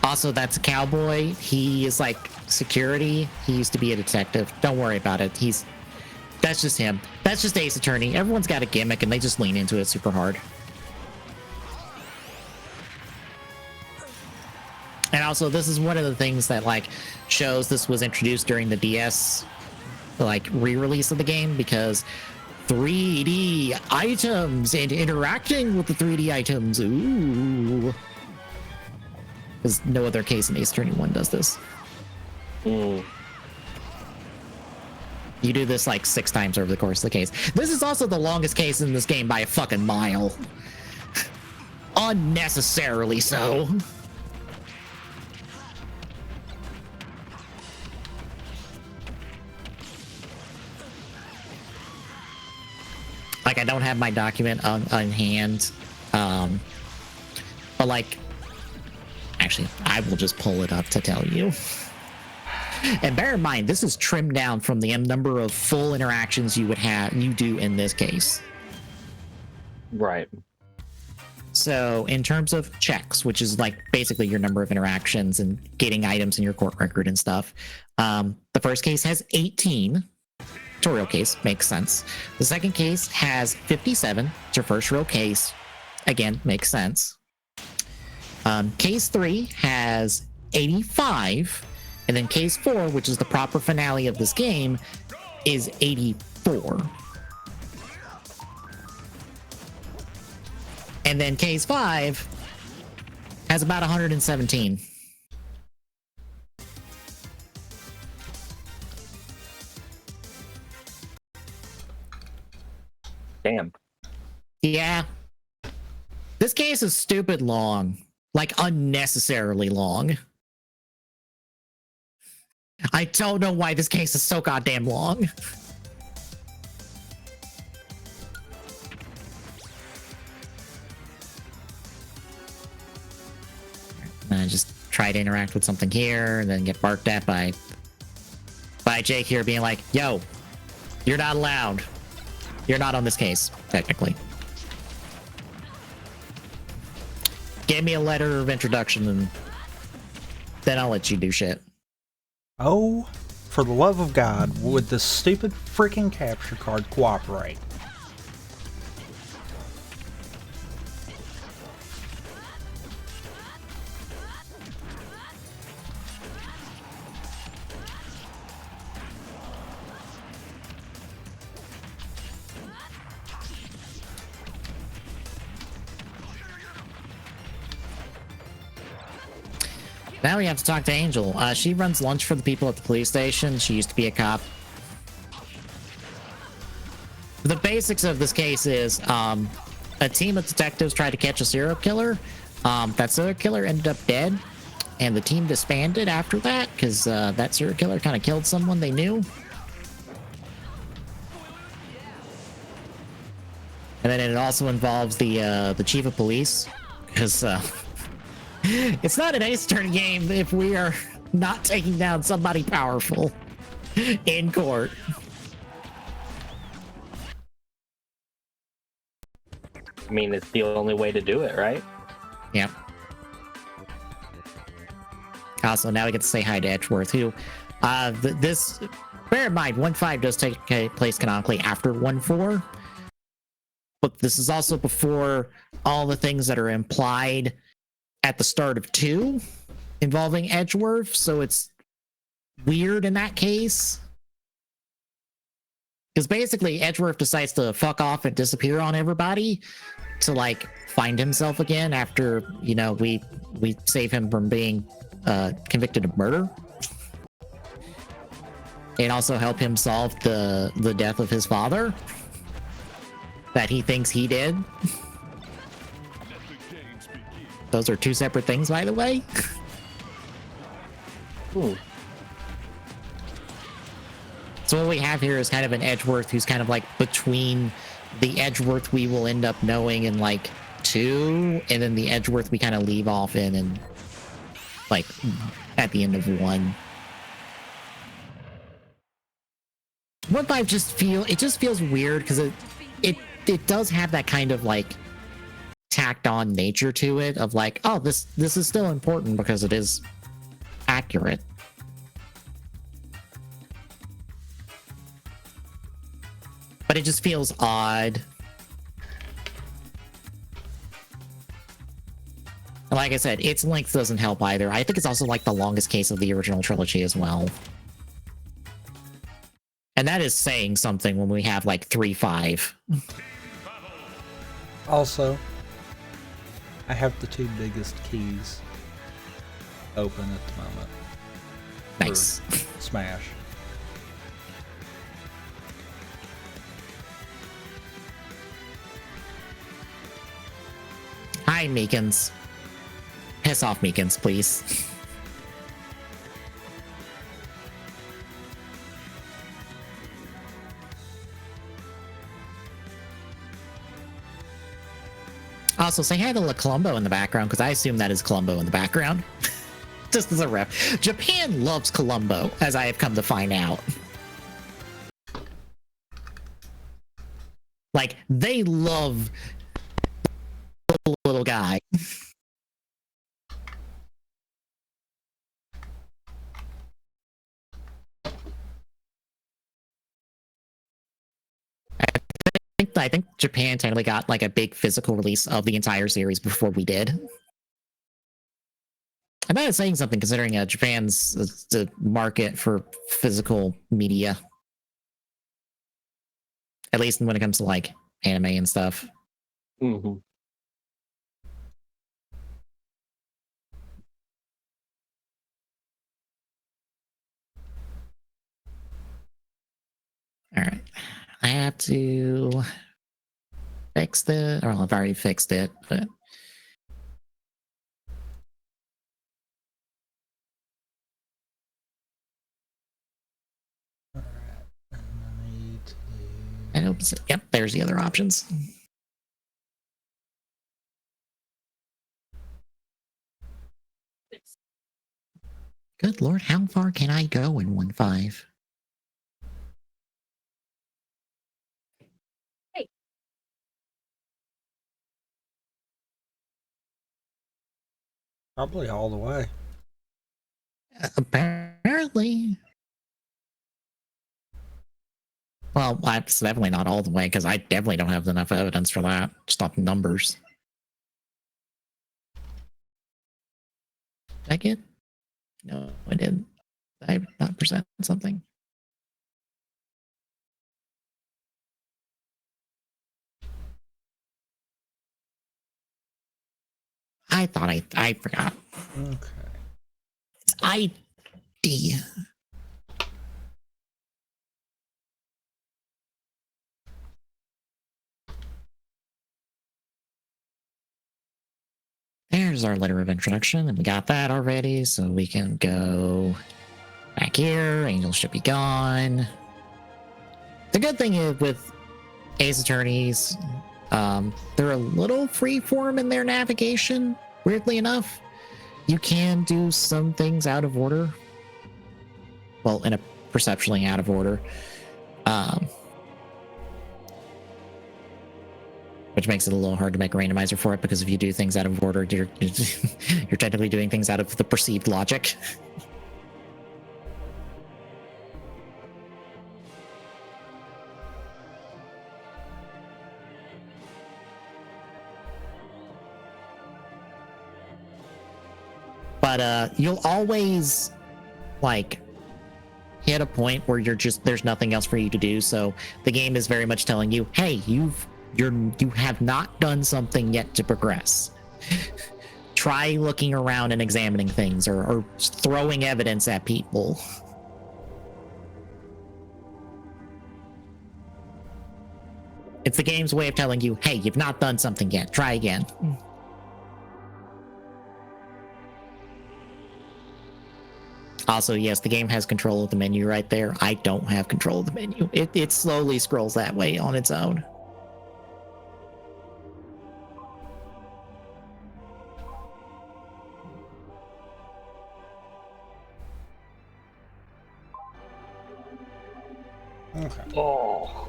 Also, that's a cowboy. He is like security. He used to be a detective. Don't worry about it. That's just him. That's just Ace Attorney. Everyone's got a gimmick and they just lean into it super hard. And also, this is one of the things that like shows this was introduced during the DS like re-release of the game, because 3D items and interacting with the 3D items. Ooh. Because no other case in Ace Attorney 1 does this. You do this like 6 times over the course of the case. This is also the longest case in this game by a fucking mile. Unnecessarily so. Like, I don't have my document on hand. But like, Actually, I will just pull it up to tell you. And bear in mind, this is trimmed down from the number of full interactions you do in this case. Right. So in terms of checks, which is like basically your number of interactions and getting items in your court record and stuff, the first case has 18. Tutorial case makes sense. The second case has 57. It's your first real case. Again, makes sense. Case 3 has 85. And then case 4, which is the proper finale of this game, is 84. And then case 5 has about 117. Damn. Yeah. This case is stupid long. Like, unnecessarily long. I don't know why this case is so goddamn long. I just try to interact with something here and then get barked at by Jake here being like, yo, you're not allowed. You're not on this case, technically. Give me a letter of introduction and then I'll let you do shit. Oh, for the love of God, would this stupid freaking capture card cooperate? Now we have to talk to Angel. She runs lunch for the people at the police station. She used to be a cop. The basics of this case is a team of detectives tried to catch a serial killer. That serial killer ended up dead, and the team disbanded after that because that serial killer kind of killed someone they knew. And then it also involves the chief of police because it's not an ace turn game if we are not taking down somebody powerful in court. I mean, it's the only way to do it, right? Yep. Also, now we get to say hi to Edgeworth, who, this, bear in mind, 1.5 does take place canonically after 1.4, but this is also before all the things that are implied at the start of 2 involving Edgeworth, so it's weird in that case. Because basically, Edgeworth decides to fuck off and disappear on everybody to, like, find himself again after, you know, we save him from being convicted of murder. And also help him solve the death of his father that he thinks he did. Those are 2 separate things, by the way. Ooh. So what we have here is kind of an Edgeworth who's kind of like between the Edgeworth we will end up knowing in like 2, and then the Edgeworth we kind of leave off in and like at the end of 1. 1.5 just feels weird because it does have that kind of like tacked on nature to it of like, oh, this is still important because it is accurate. But it just feels odd. Like I said, its length doesn't help either. I think it's also like the longest case of the original trilogy as well. And that is saying something when we have like 3.5. Also, I have the 2 biggest keys open at the moment. Nice. Smash. Hi, Meekins. Piss off, Meekins, please. Also, say hi to La Colombo in the background, because I assume that is Colombo in the background. Just as a ref. Japan loves Colombo, as I have come to find out. Like, they love the little guy. I think Japan technically got like a big physical release of the entire series before we did. I bet it's saying something considering Japan's the market for physical media, at least when it comes to like anime and stuff. Mm-hmm. All right, I have to fix the. Well, I've already fixed it, but. And opens it. Yep, there's the other options. Good lord, how far can I go in 1.5? Probably all the way. Apparently. Well, it's definitely not all the way, because I definitely don't have enough evidence for that. Just off numbers. Did I get? No, I didn't. Did I not present something? I thought I forgot. Okay. It's ID. There's our letter of introduction, and we got that already, so we can go back here. Angels should be gone. The good thing is with Ace Attorneys, they're a little freeform in their navigation, weirdly enough. You can do some things out of order. Well, in a perceptually out of order. Which makes it a little hard to make a randomizer for it, because if you do things out of order, you're technically doing things out of the perceived logic. But you'll always like hit a point where there's nothing else for you to do. So the game is very much telling you, hey, you have not done something yet to progress. Try looking around and examining things, or throwing evidence at people. It's the game's way of telling you, hey, you've not done something yet. Try again. Also, yes, the game has control of the menu right there. I don't have control of the menu. It slowly scrolls that way on its own. Okay. Oh.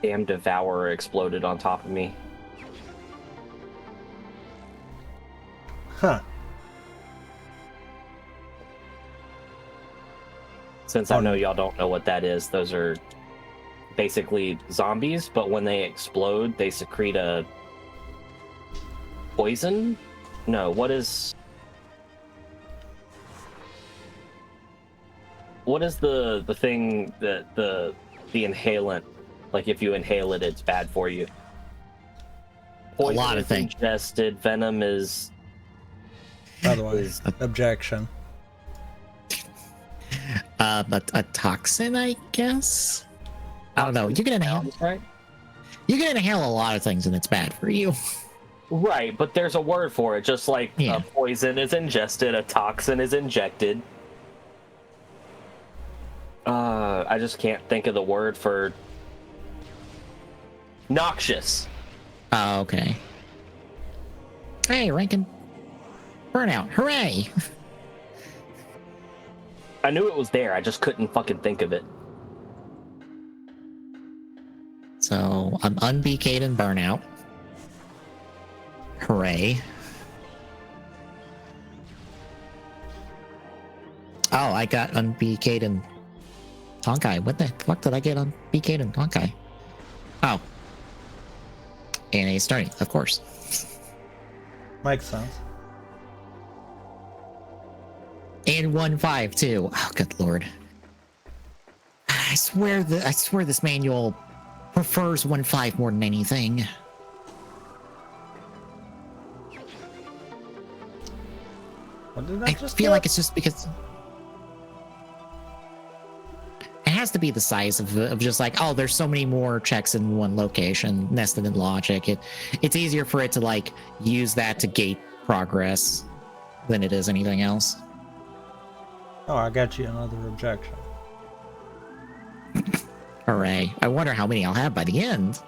Damn Devourer exploded on top of me. Huh. Since I know y'all don't know what that is, those are basically zombies, but when they explode, they secrete a poison? No, what is the thing that the inhalant, like if you inhale it, it's bad for you? Poison A lot of is things. ingested, venom is... By the way, objection. A toxin, I guess. I don't know. You can inhale. Right? You can inhale a lot of things, and it's bad for you. Right, but there's a word for it, just like Yeah. a poison is ingested, a toxin is injected. I just can't think of the word for noxious. Oh, okay. Hey, Rankin. Burnout. Hooray! I knew it was there, I just couldn't fucking think of it. So, I'm unbk'd and burnout. Hooray. Oh, I got unbk'd and Honkai. What the fuck did I get unbk'd and Honkai? Oh. And a starting, of course. Makes sense. And 1-5 too. Oh, good lord. I swear this manual prefers 1-5 more than anything. What did I just feel get? like it's just because it has to be the size of just like, oh, there's so many more checks in one location nested in logic. It's easier for it to like use that to gate progress than it is anything else. Oh, I got you another objection. Hooray. I wonder how many I'll have by the end.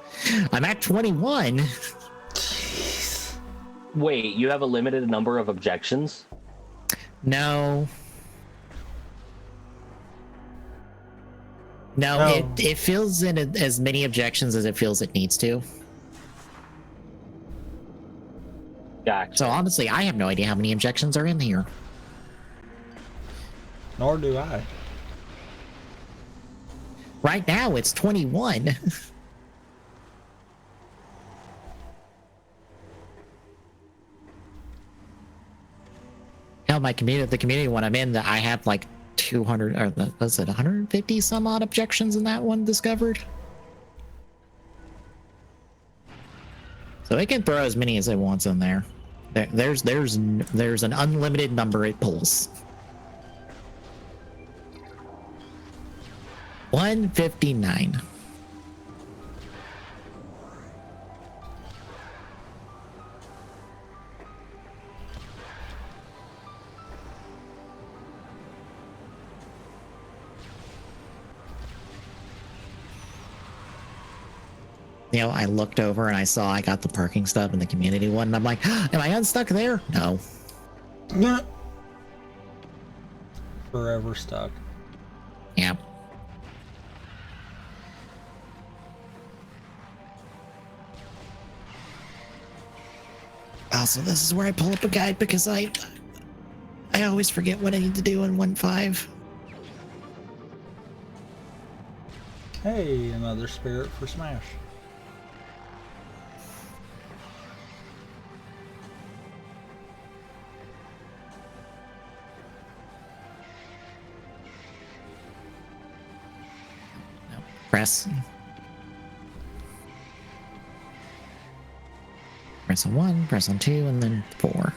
I'm at 21. Jeez. Wait, you have a limited number of objections? No. No, No. it fills in as many objections as it feels it needs to. Gotcha. So honestly, I have no idea how many objections are in here. Nor do I. Right now, it's 21. Hell, the community one I'm in, I have like 200, or was it 150 some odd objections in that one discovered? So it can throw as many as it wants in there. There's an unlimited number it pulls. 159. You know, I looked over and I saw I got the parking stuff in the community one, and I'm like, am I unstuck there? No. Nah. Forever stuck. Yeah. Also, this is where I pull up a guide because I always forget what I need to do in 1.5. Hey, another spirit for Smash. No. Press. Press on 1, press on 2, and then 4.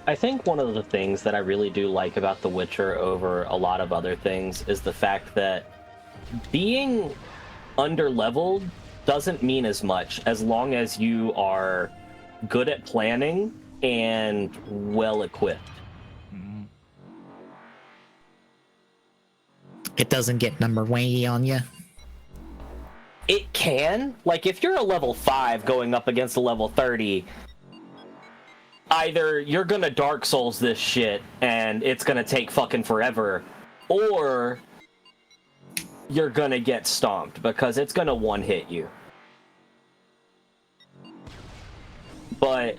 I think one of the things that I really do like about The Witcher over a lot of other things is the fact that being underleveled doesn't mean as much as long as you are good at planning and well equipped. It doesn't get number wangy on you. It can. Like, if you're a level 5 going up against a level 30, either you're gonna Dark Souls this shit and it's gonna take fucking forever, or you're gonna get stomped because it's gonna one-hit you. But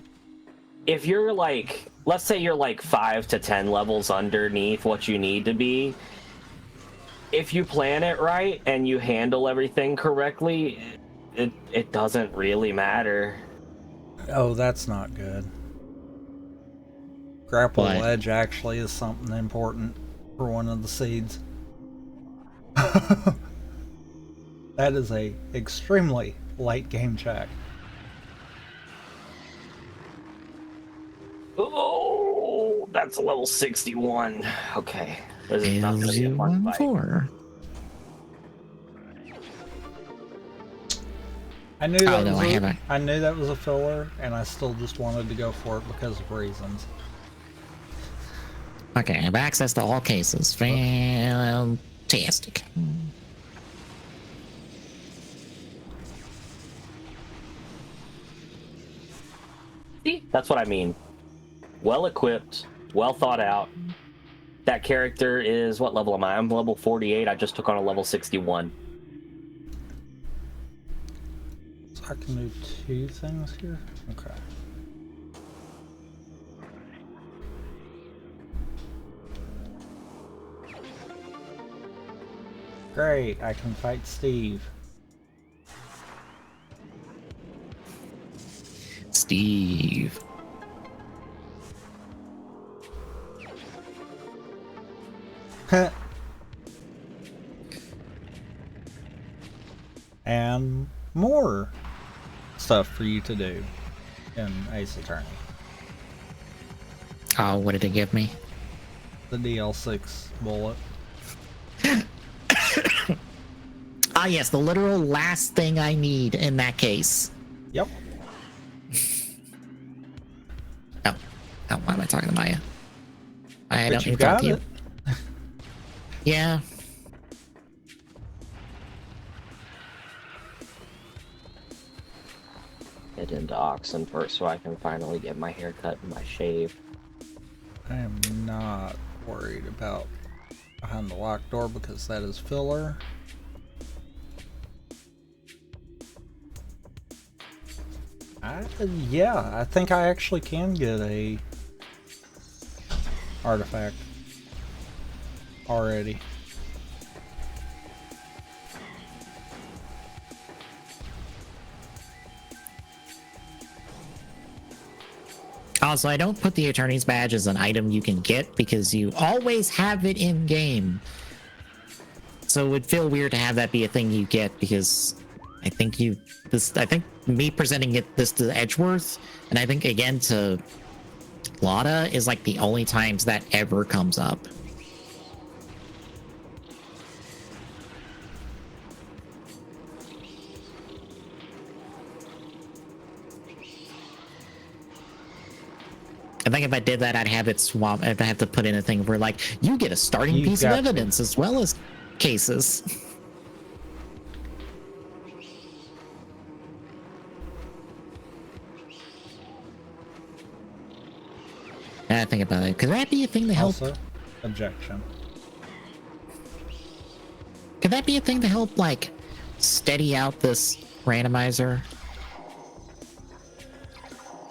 if you're like, let's say you're like 5 to 10 levels underneath what you need to be, if you plan it right and you handle everything correctly, it doesn't really matter. Oh, that's not good. Grapple What? edge actually is something important for one of the seeds. That is a extremely late game check. Oh! that's a level 61. Okay. This is not gonna be a fun fight. 4. I knew that no, was I haven't. I knew that was a filler, and I still just wanted to go for it because of reasons. Okay, I have access to all cases. Fantastic. See? That's what I mean. Well equipped, well thought out. That character is, what level am I? I'm level 48. I just took on a level 61. So I can do 2 things here? Okay. Great, I can fight Steve. Steve. And more stuff for you to do in Ace Attorney. Oh, what did it give me? The DL6 bullet. Ah, yes, the literal last thing I need in that case. Yep. Oh, why am I talking to Maya? I But don't you need to talk got to you. it. Yeah. Head into Oxen first so I can finally get my hair cut and my shave. I am not worried about behind the locked door because that is filler. Yeah, I think I actually can get a artifact already. Also, I don't put the attorney's badge as an item you can get because you always have it in game. So it would feel weird to have that be a thing you get because I think me presenting this to Edgeworth, and I think again to Lotta is like the only times that ever comes up. I think if I did that, I'd have it swap. I'd have to put in a thing where, like, you get a starting You've piece of got evidence as well as cases. I think about it. Could that be a thing to help? Also, objection. Could that be a thing to help, like, steady out this randomizer?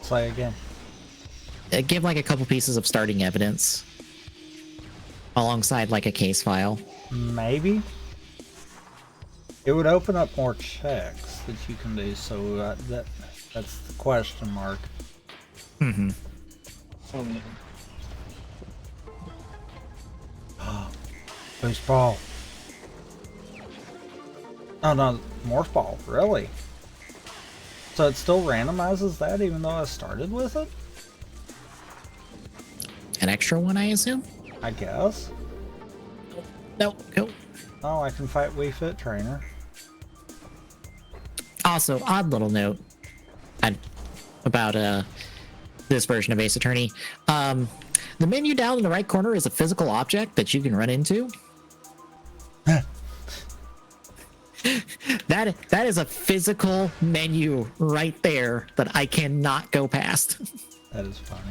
Say again. Give like a couple pieces of starting evidence alongside like a case file. Maybe. It would open up more checks that you can do, so that's the question mark. Mm-hmm. Boost ball. Oh no, morph ball, really? So it still randomizes that even though I started with it? An extra one, I assume? I guess. No, go. Oh, I can fight Wii Fit Trainer. Also, odd little note about this version of Ace Attorney. The menu down in the right corner is a physical object that you can run into. That is a physical menu right there that I cannot go past. That is funny.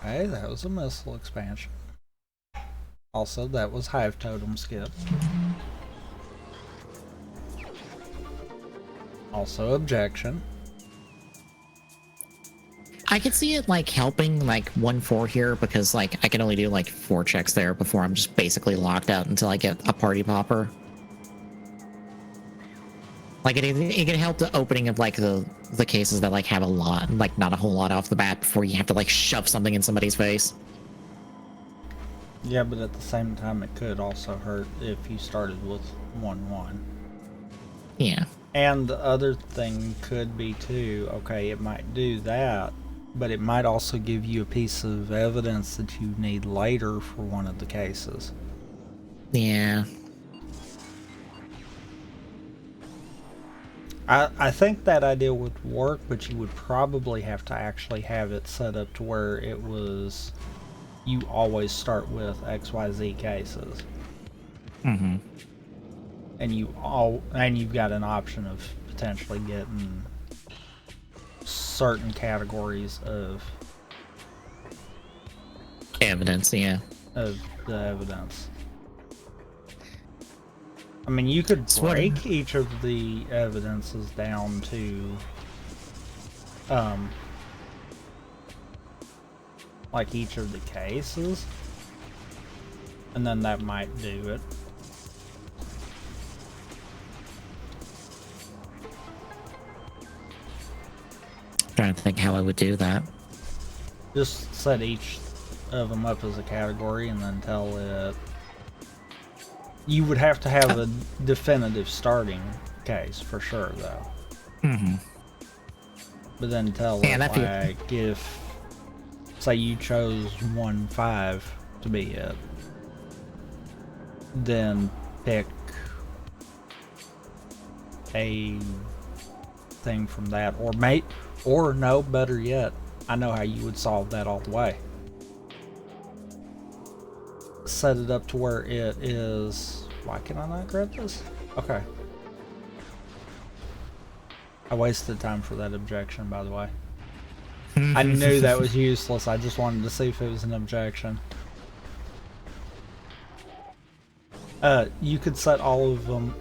Hey, that was a missile expansion. Also, that was Hive Totem skip. Also, objection. I could see it like helping like 1-4 here because like I can only do like 4 checks there before I'm just basically locked out until I get a party popper. Like it can help the opening of like the cases that like have a lot, like not a whole lot off the bat before you have to like shove something in somebody's face. Yeah, but at the same time, it could also hurt if you started with 1-1. Yeah. And the other thing could be too, okay, it might do that, but it might also give you a piece of evidence that you need later for one of the cases. Yeah. I think that idea would work, but you would probably have to actually have it set up to where it was, you always start with XYZ cases. Mm-hmm. And you've got an option of potentially getting certain categories of Evidence, yeah. of the evidence. I mean, you could So what- break each of the evidences down to like each of the cases, and then that might do it. Trying to think how I would do that. Just set each of them up as a category and then tell it. You would have to have a definitive starting case for sure, though. Mm-hmm. But then tell Yeah, it, that'd be- like, if, say you chose 1-5 to be it, then pick a thing from that, or no, better yet, I know how you would solve that all the way. Set it up to where it is. Why can I not grab this? Okay. I wasted time for that objection, by the way. I knew that was useless. I just wanted to see if it was an objection. You could set all of them.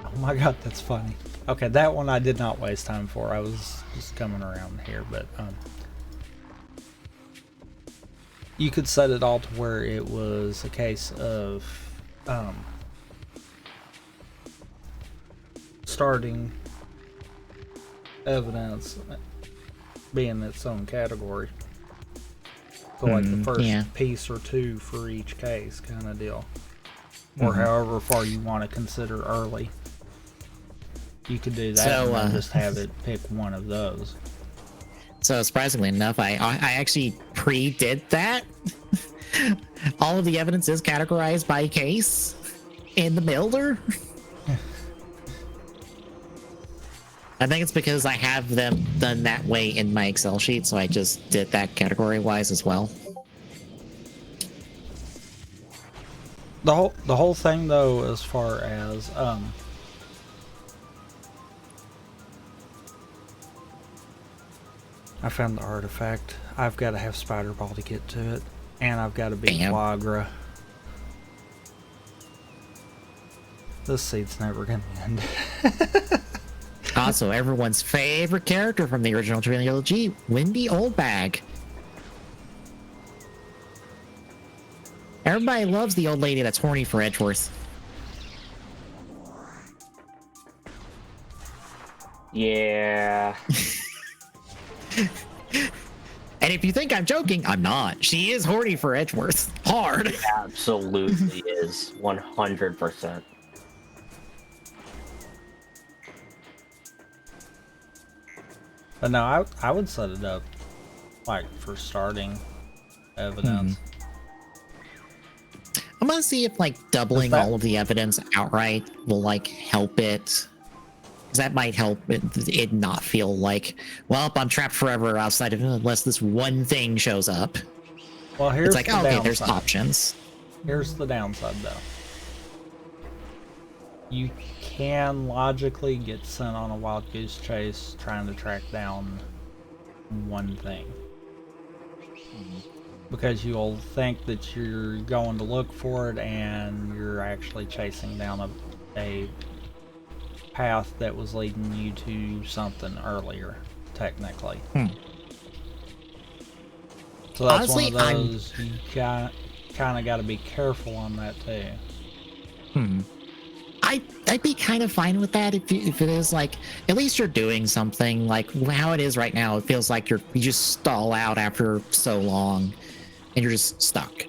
Oh my god, that's funny. Okay, that one I did not waste time for. I was just coming around here, but you could set it all to where it was a case of starting evidence being its own category. So like the first yeah. piece or two for each case kind of deal. Or however far you want to consider early. You could do that So, and then just have it pick one of those. So surprisingly enough, I actually pre-did that. All of the evidence is categorized by case in the builder. I think it's because I have them done that way in my Excel sheet, so I just did that category-wise as well. The whole thing though, as far as I found the artifact. I've got to have Spider Ball to get to it, and I've got to beat Damn. Flagra. This seed's never gonna end. Also, everyone's favorite character from the original trilogy, Wendy Oldbag. Everybody loves the old lady that's horny for Edgeworth. Yeah. And if you think I'm joking, I'm not. She is horny for Edgeworth. Hard. Absolutely is 100%. But no, I would set it up like for starting evidence. I'm gonna see if like doubling all of the evidence outright will like help it. 'Cause that might help it not feel like, well, I'm trapped forever outside of unless this one thing shows up. Well, here's It's like, the okay, downside. there's options. Here's the downside, though. You can logically get sent on a wild goose chase trying to track down one thing. Because you'll think that you're going to look for it and you're actually chasing down a path that was leading you to something earlier, technically. So that's Honestly, one of those you kind of got to be careful on that too. I'd be kind of fine with that if it is like at least you're doing something. Like how it is right now, it feels like you just stall out after so long, and you're just stuck.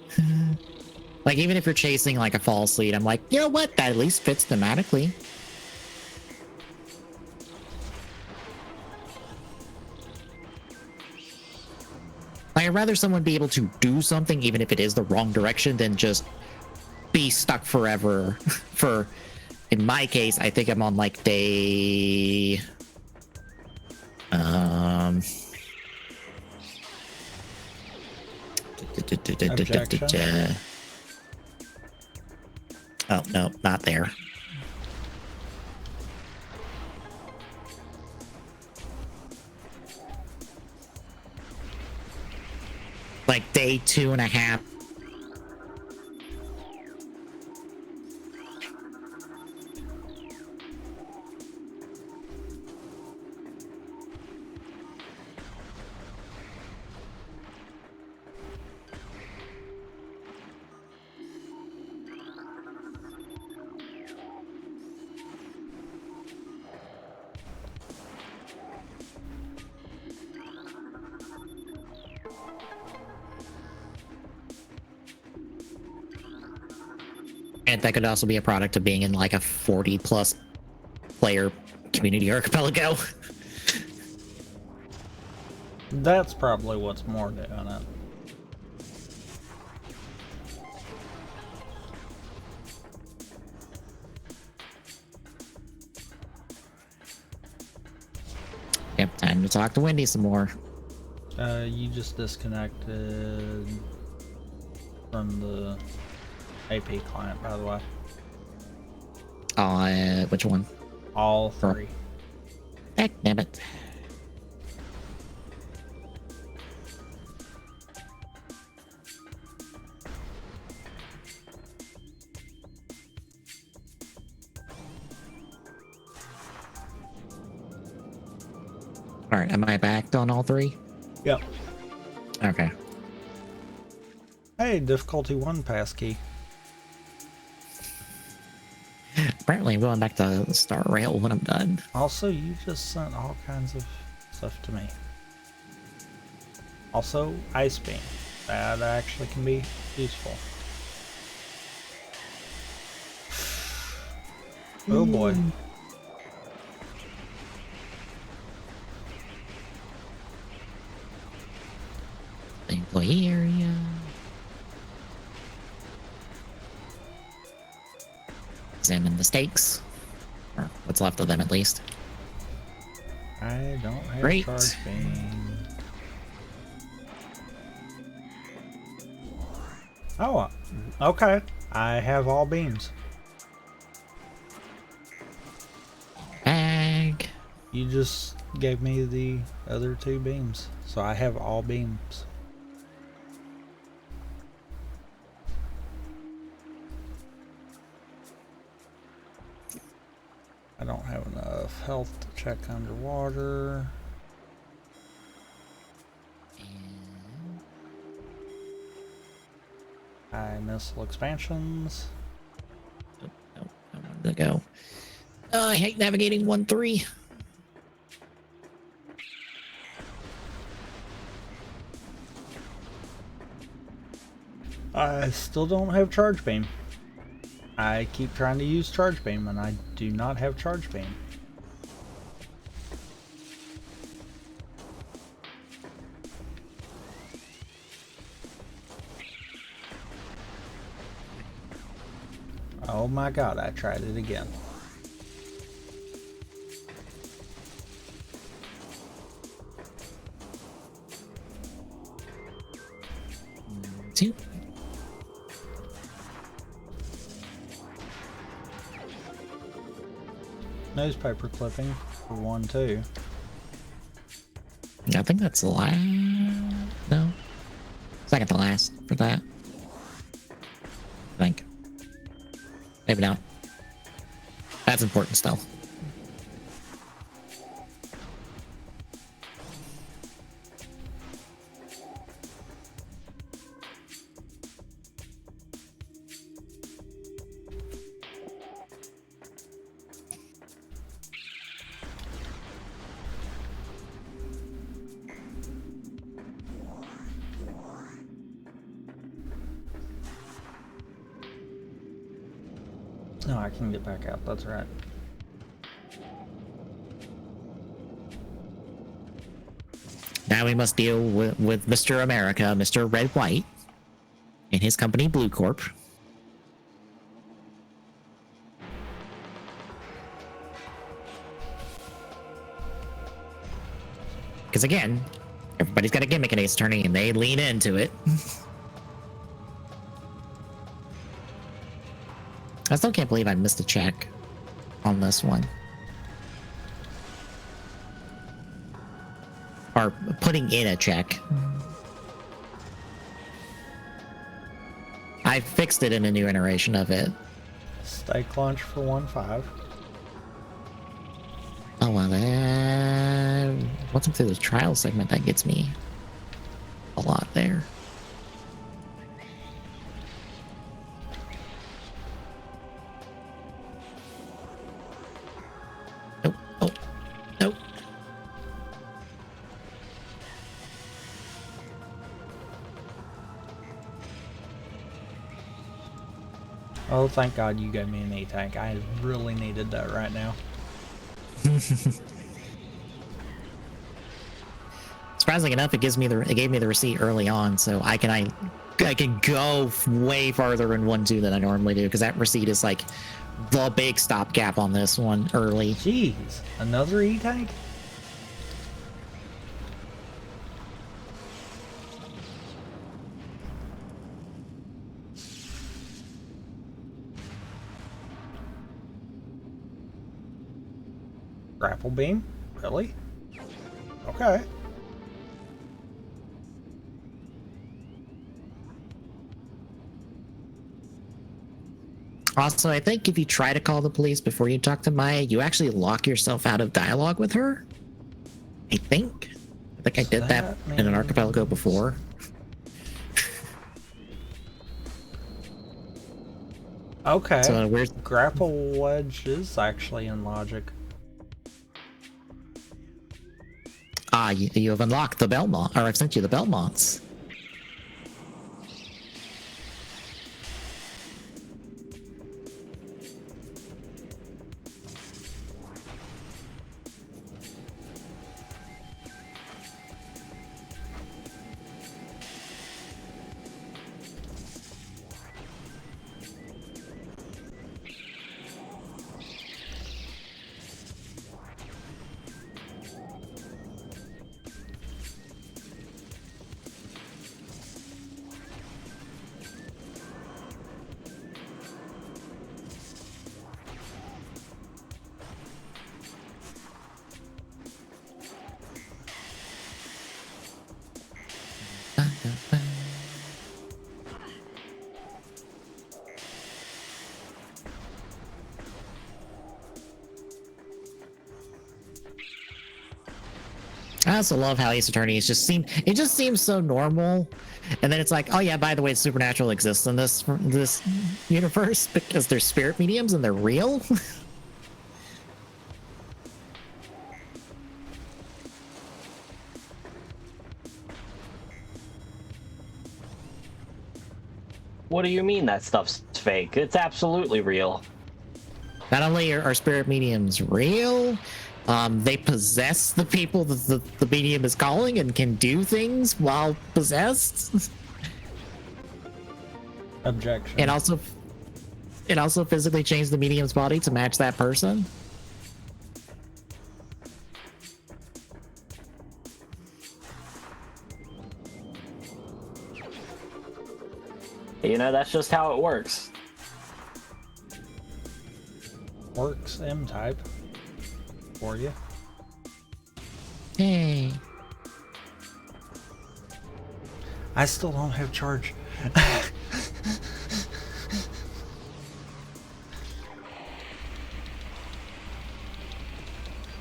Like even if you're chasing like a false lead, I'm like, you know what? That at least fits thematically. Like, I'd rather someone be able to do something, even if it is the wrong direction, than just be stuck forever. For, in my case, I think I'm on like day. Objection. Oh no, not there. Like day 2.5. And that could also be a product of being in like a 40+ player community archipelago. That's probably what's more doing it. Yep, time to talk to Wendy some more. You just disconnected from the AP client, by the way. Which one? All three. Heck, damn it. All right, am I back on all three? Yep. Okay. Hey, difficulty 1 passkey. Apparently, I'm going back to the start rail when I'm done. Also, you just sent all kinds of stuff to me. Also, ice beam. That actually can be useful. Oh boy. The employee area. Examine the stakes. Or what's left of them, at least. I don't have Great. charge beam. Oh, okay. I have all beams. Bag. You just gave me the other 2 beams, so I have all beams. I don't have enough health to check underwater. High missile expansions. No, I wanted to go. I hate navigating 1-3. I still don't have charge beam. I keep trying to use charge beam and I do not have charge beam. Oh my god, I tried it again. Two. Newspaper clipping for 1, 2. I think that's the last. No. Second to last for that. I think. Maybe not. That's important still. No, I can get back out. That's right. Now we must deal with Mr. America, Mr. Red White, and his company Blue Corp. Because again, everybody's got a gimmick in Ace Attorney, and they lean into it. I still can't believe I missed a check on this one. Or putting in a check. I fixed it in a new iteration of it. Steak lunch for 1.5. Oh well, once I'm through the trial segment, that gets me a lot there. Nope. Oh, nope. Oh, thank God you gave me an E-tank. I really needed that right now. Surprisingly enough, it gave me the receipt early on, so I can go way farther in 1-2 than I normally do, because that receipt is like the big stopgap on this one early. Jeez, another E-tank? Grapple beam? Really? Okay. Also, I think if you try to call the police before you talk to Maya, you actually lock yourself out of dialogue with her. I think I did that in an Archipelago before. Okay. So where's Grapple wedge is actually in logic. you have unlocked the Belmont, or I've sent you the Belmonts. I also love how Ace Attorney just seems so normal, and then it's like, oh yeah, by the way, supernatural exists in this universe because they're spirit mediums and they're real. What do you mean that stuff's fake? It's absolutely real. Not only are spirit mediums real, they possess the people that the medium is calling and can do things while possessed. Objection. And also physically change the medium's body to match that person. You know, that's just how it works. Works M-type for you. Hey. I still don't have charge.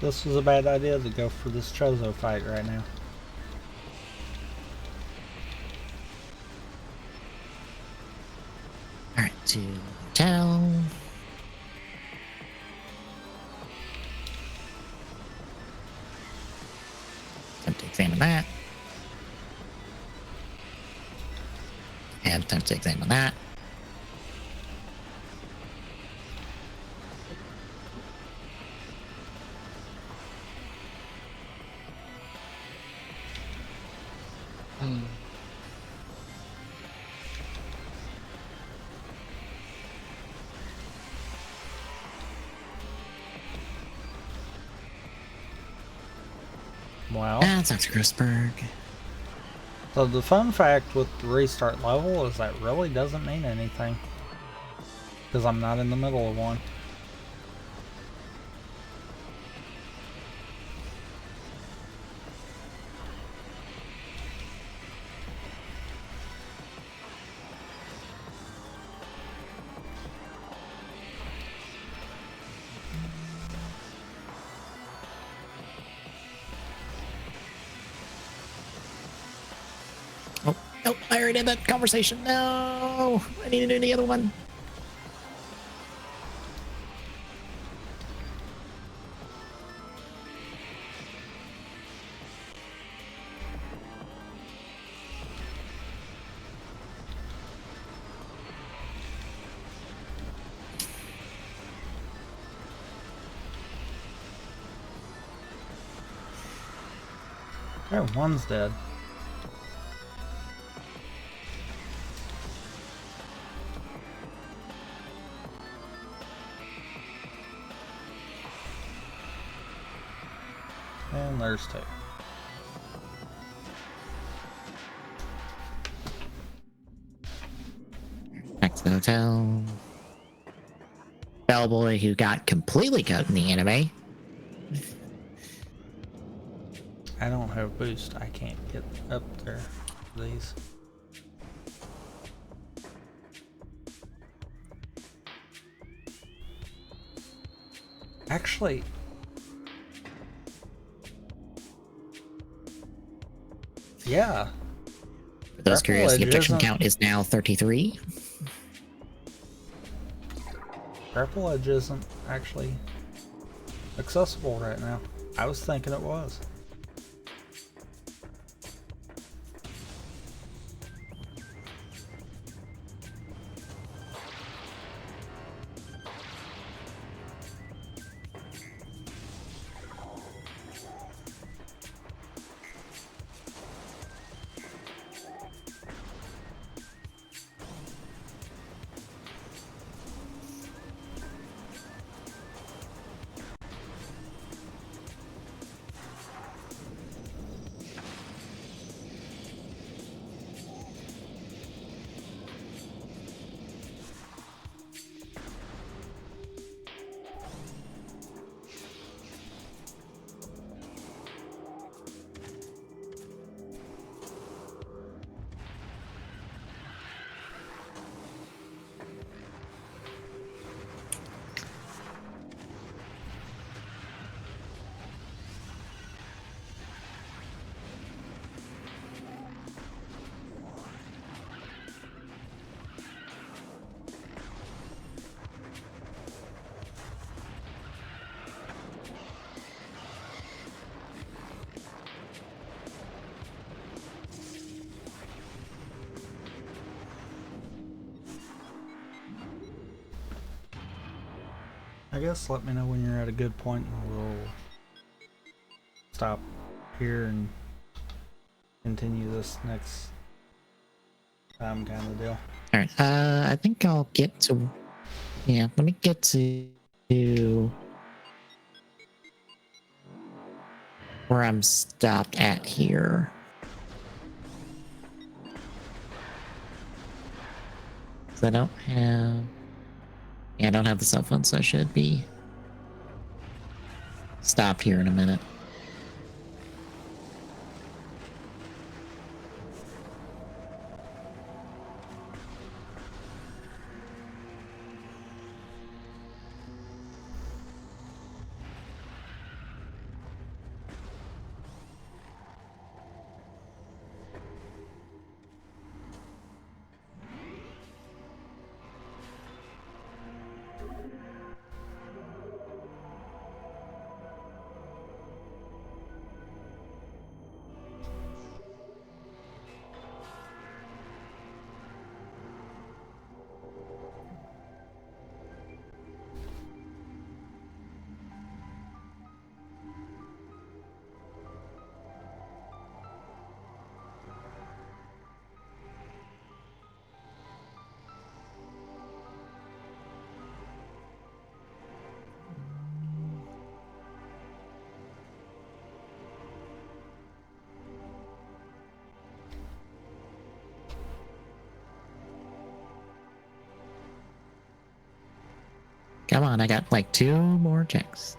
This was a bad idea to go for this Chozo fight right now. Alright, to tell. Time to examine that. And time to examine that. That's not Grossberg. So the fun fact with the restart level is that really doesn't mean anything. Because I'm not in the middle of one. Oh, nope, I already had that conversation. No, I need to do the other one. There, one's dead. And there's two. Back to the hotel. Bellboy who got completely cut in the anime. I don't have boost. I can't get up there for these. Actually, yeah. For those curious, the objection count is now 33. Grapple Edge isn't actually accessible right now. I was thinking it was. I guess let me know when you're at a good point and we'll stop here and continue this next time kind of deal. All right. I think I'll get to. Yeah, let me get to where I'm stopped at here. So I don't have. Yeah, I don't have the cell phone, so I should be stopped here in a minute. Come on, I got like 2 more checks.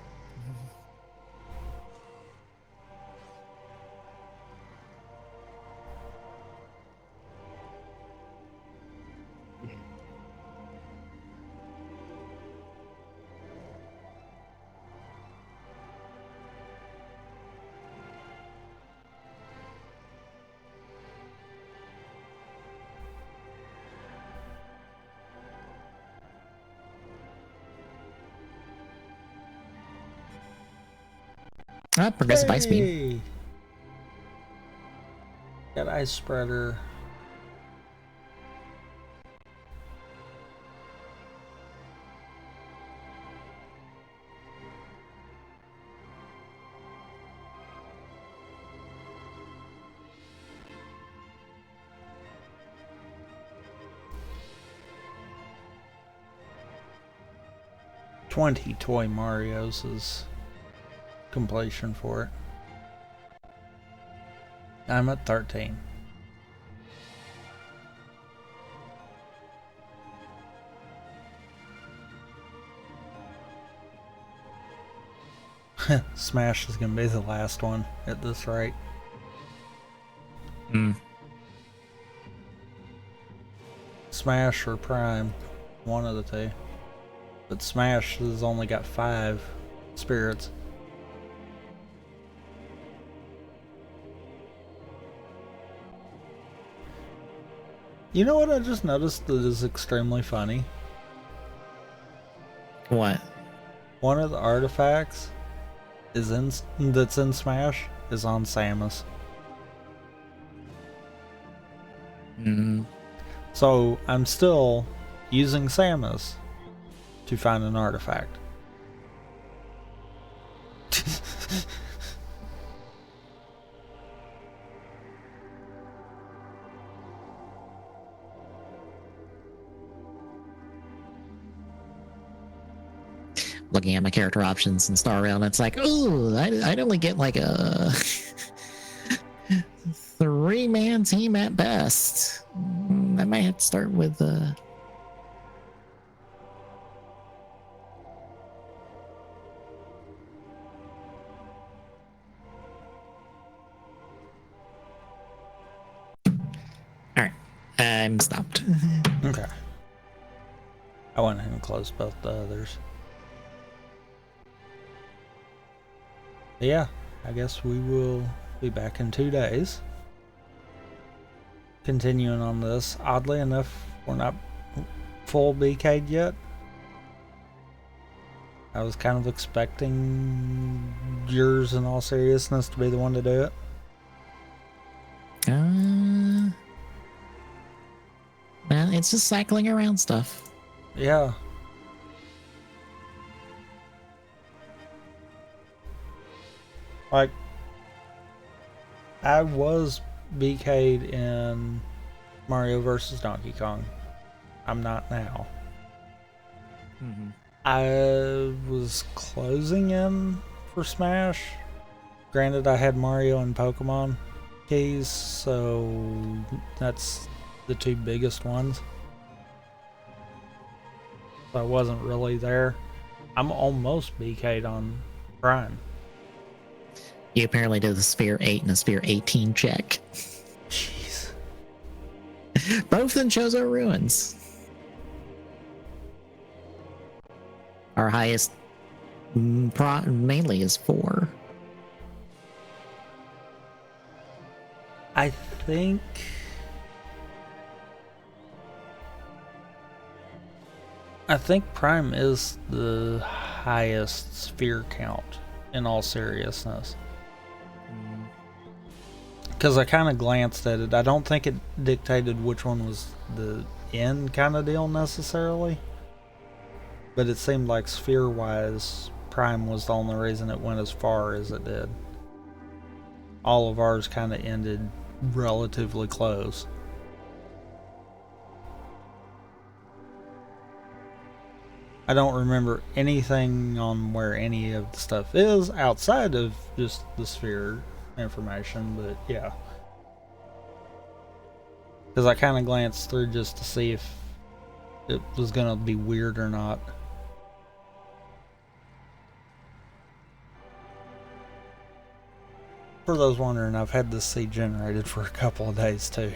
Progressive ice beam. Hey! Got ice spreader. $20 toy Marios is completion for it. I'm at 13. Smash is gonna be the last one at this rate. Smash or Prime, one of the two. But Smash has only got 5 spirits. You know what I just noticed that is extremely funny? What? One of the artifacts that's in Smash is on Samus. So I'm still using Samus to find an artifact. Looking at my character options in Star Rail, and it's like, oh, I'd only get like a 3-man team at best. I might have to start with Alright, I'm stopped. Okay. I went ahead and closed both the others. But yeah, I guess we will be back in 2 days. Continuing on this. Oddly enough, we're not full BK'd yet. I was kind of expecting yours, in all seriousness, to be the one to do it. Well, it's just cycling around stuff. Yeah. Like, I was BK'd in Mario vs. Donkey Kong. I'm not now. I was closing in for Smash. Granted, I had Mario and Pokemon keys, so that's the 2 biggest ones. So I wasn't really there. I'm almost BK'd on Prime. You apparently did the Sphere 8 and a Sphere 18 check. Jeez. Both in Chozo Ruins. Our highest mainly is 4. I think Prime is the highest sphere count, in all seriousness. Because I kind of glanced at it. I don't think it dictated which one was the end kind of deal necessarily. But it seemed like sphere-wise, Prime was the only reason it went as far as it did. All of ours kind of ended relatively close. I don't remember anything on where any of the stuff is outside of just the sphere information, but yeah. Because I kind of glanced through just to see if it was going to be weird or not. For those wondering, I've had this seed generated for a couple of days too.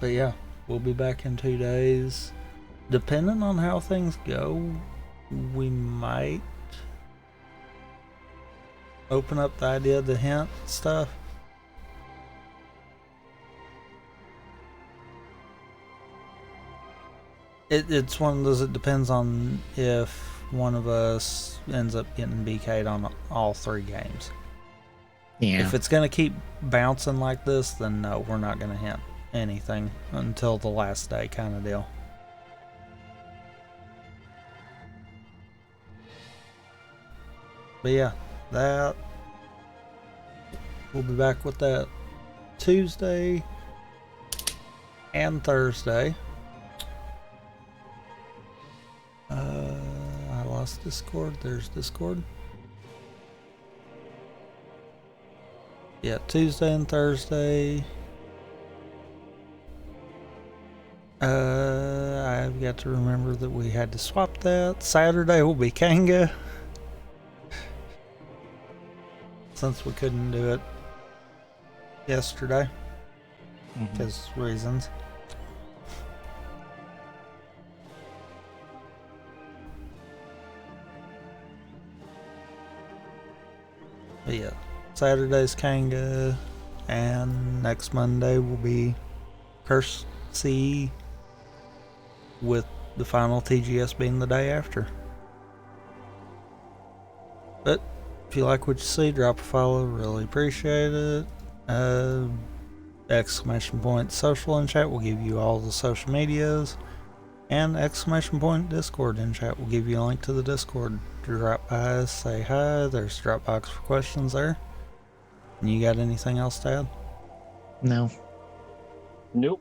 But yeah, we'll be back in 2 days. Depending on how things go, we might open up the idea of the hint stuff. It's one of those, it depends on if one of us ends up getting BK'd on all 3 games. Yeah. If it's going to keep bouncing like this, then no, we're not going to hint anything until the last day kind of deal. But yeah, that we'll be back with that Tuesday and Thursday. I lost Discord. There's Discord. Yeah, Tuesday and Thursday. I've got to remember that we had to swap that. Saturday will be Kanga. Since we couldn't do it yesterday. Because reasons. But yeah, Saturday's Kanga, and next Monday will be Curse C, with the final TGS being the day after. But if you like what you see, drop a follow, really appreciate it. Exclamation point social in chat will give you all the social medias, and exclamation point Discord in chat will give you a link to the Discord. Drop by, say hi. There's a drop box for questions there. And you got anything else to add? No. Nope.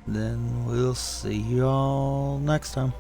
Then we'll see you all next time.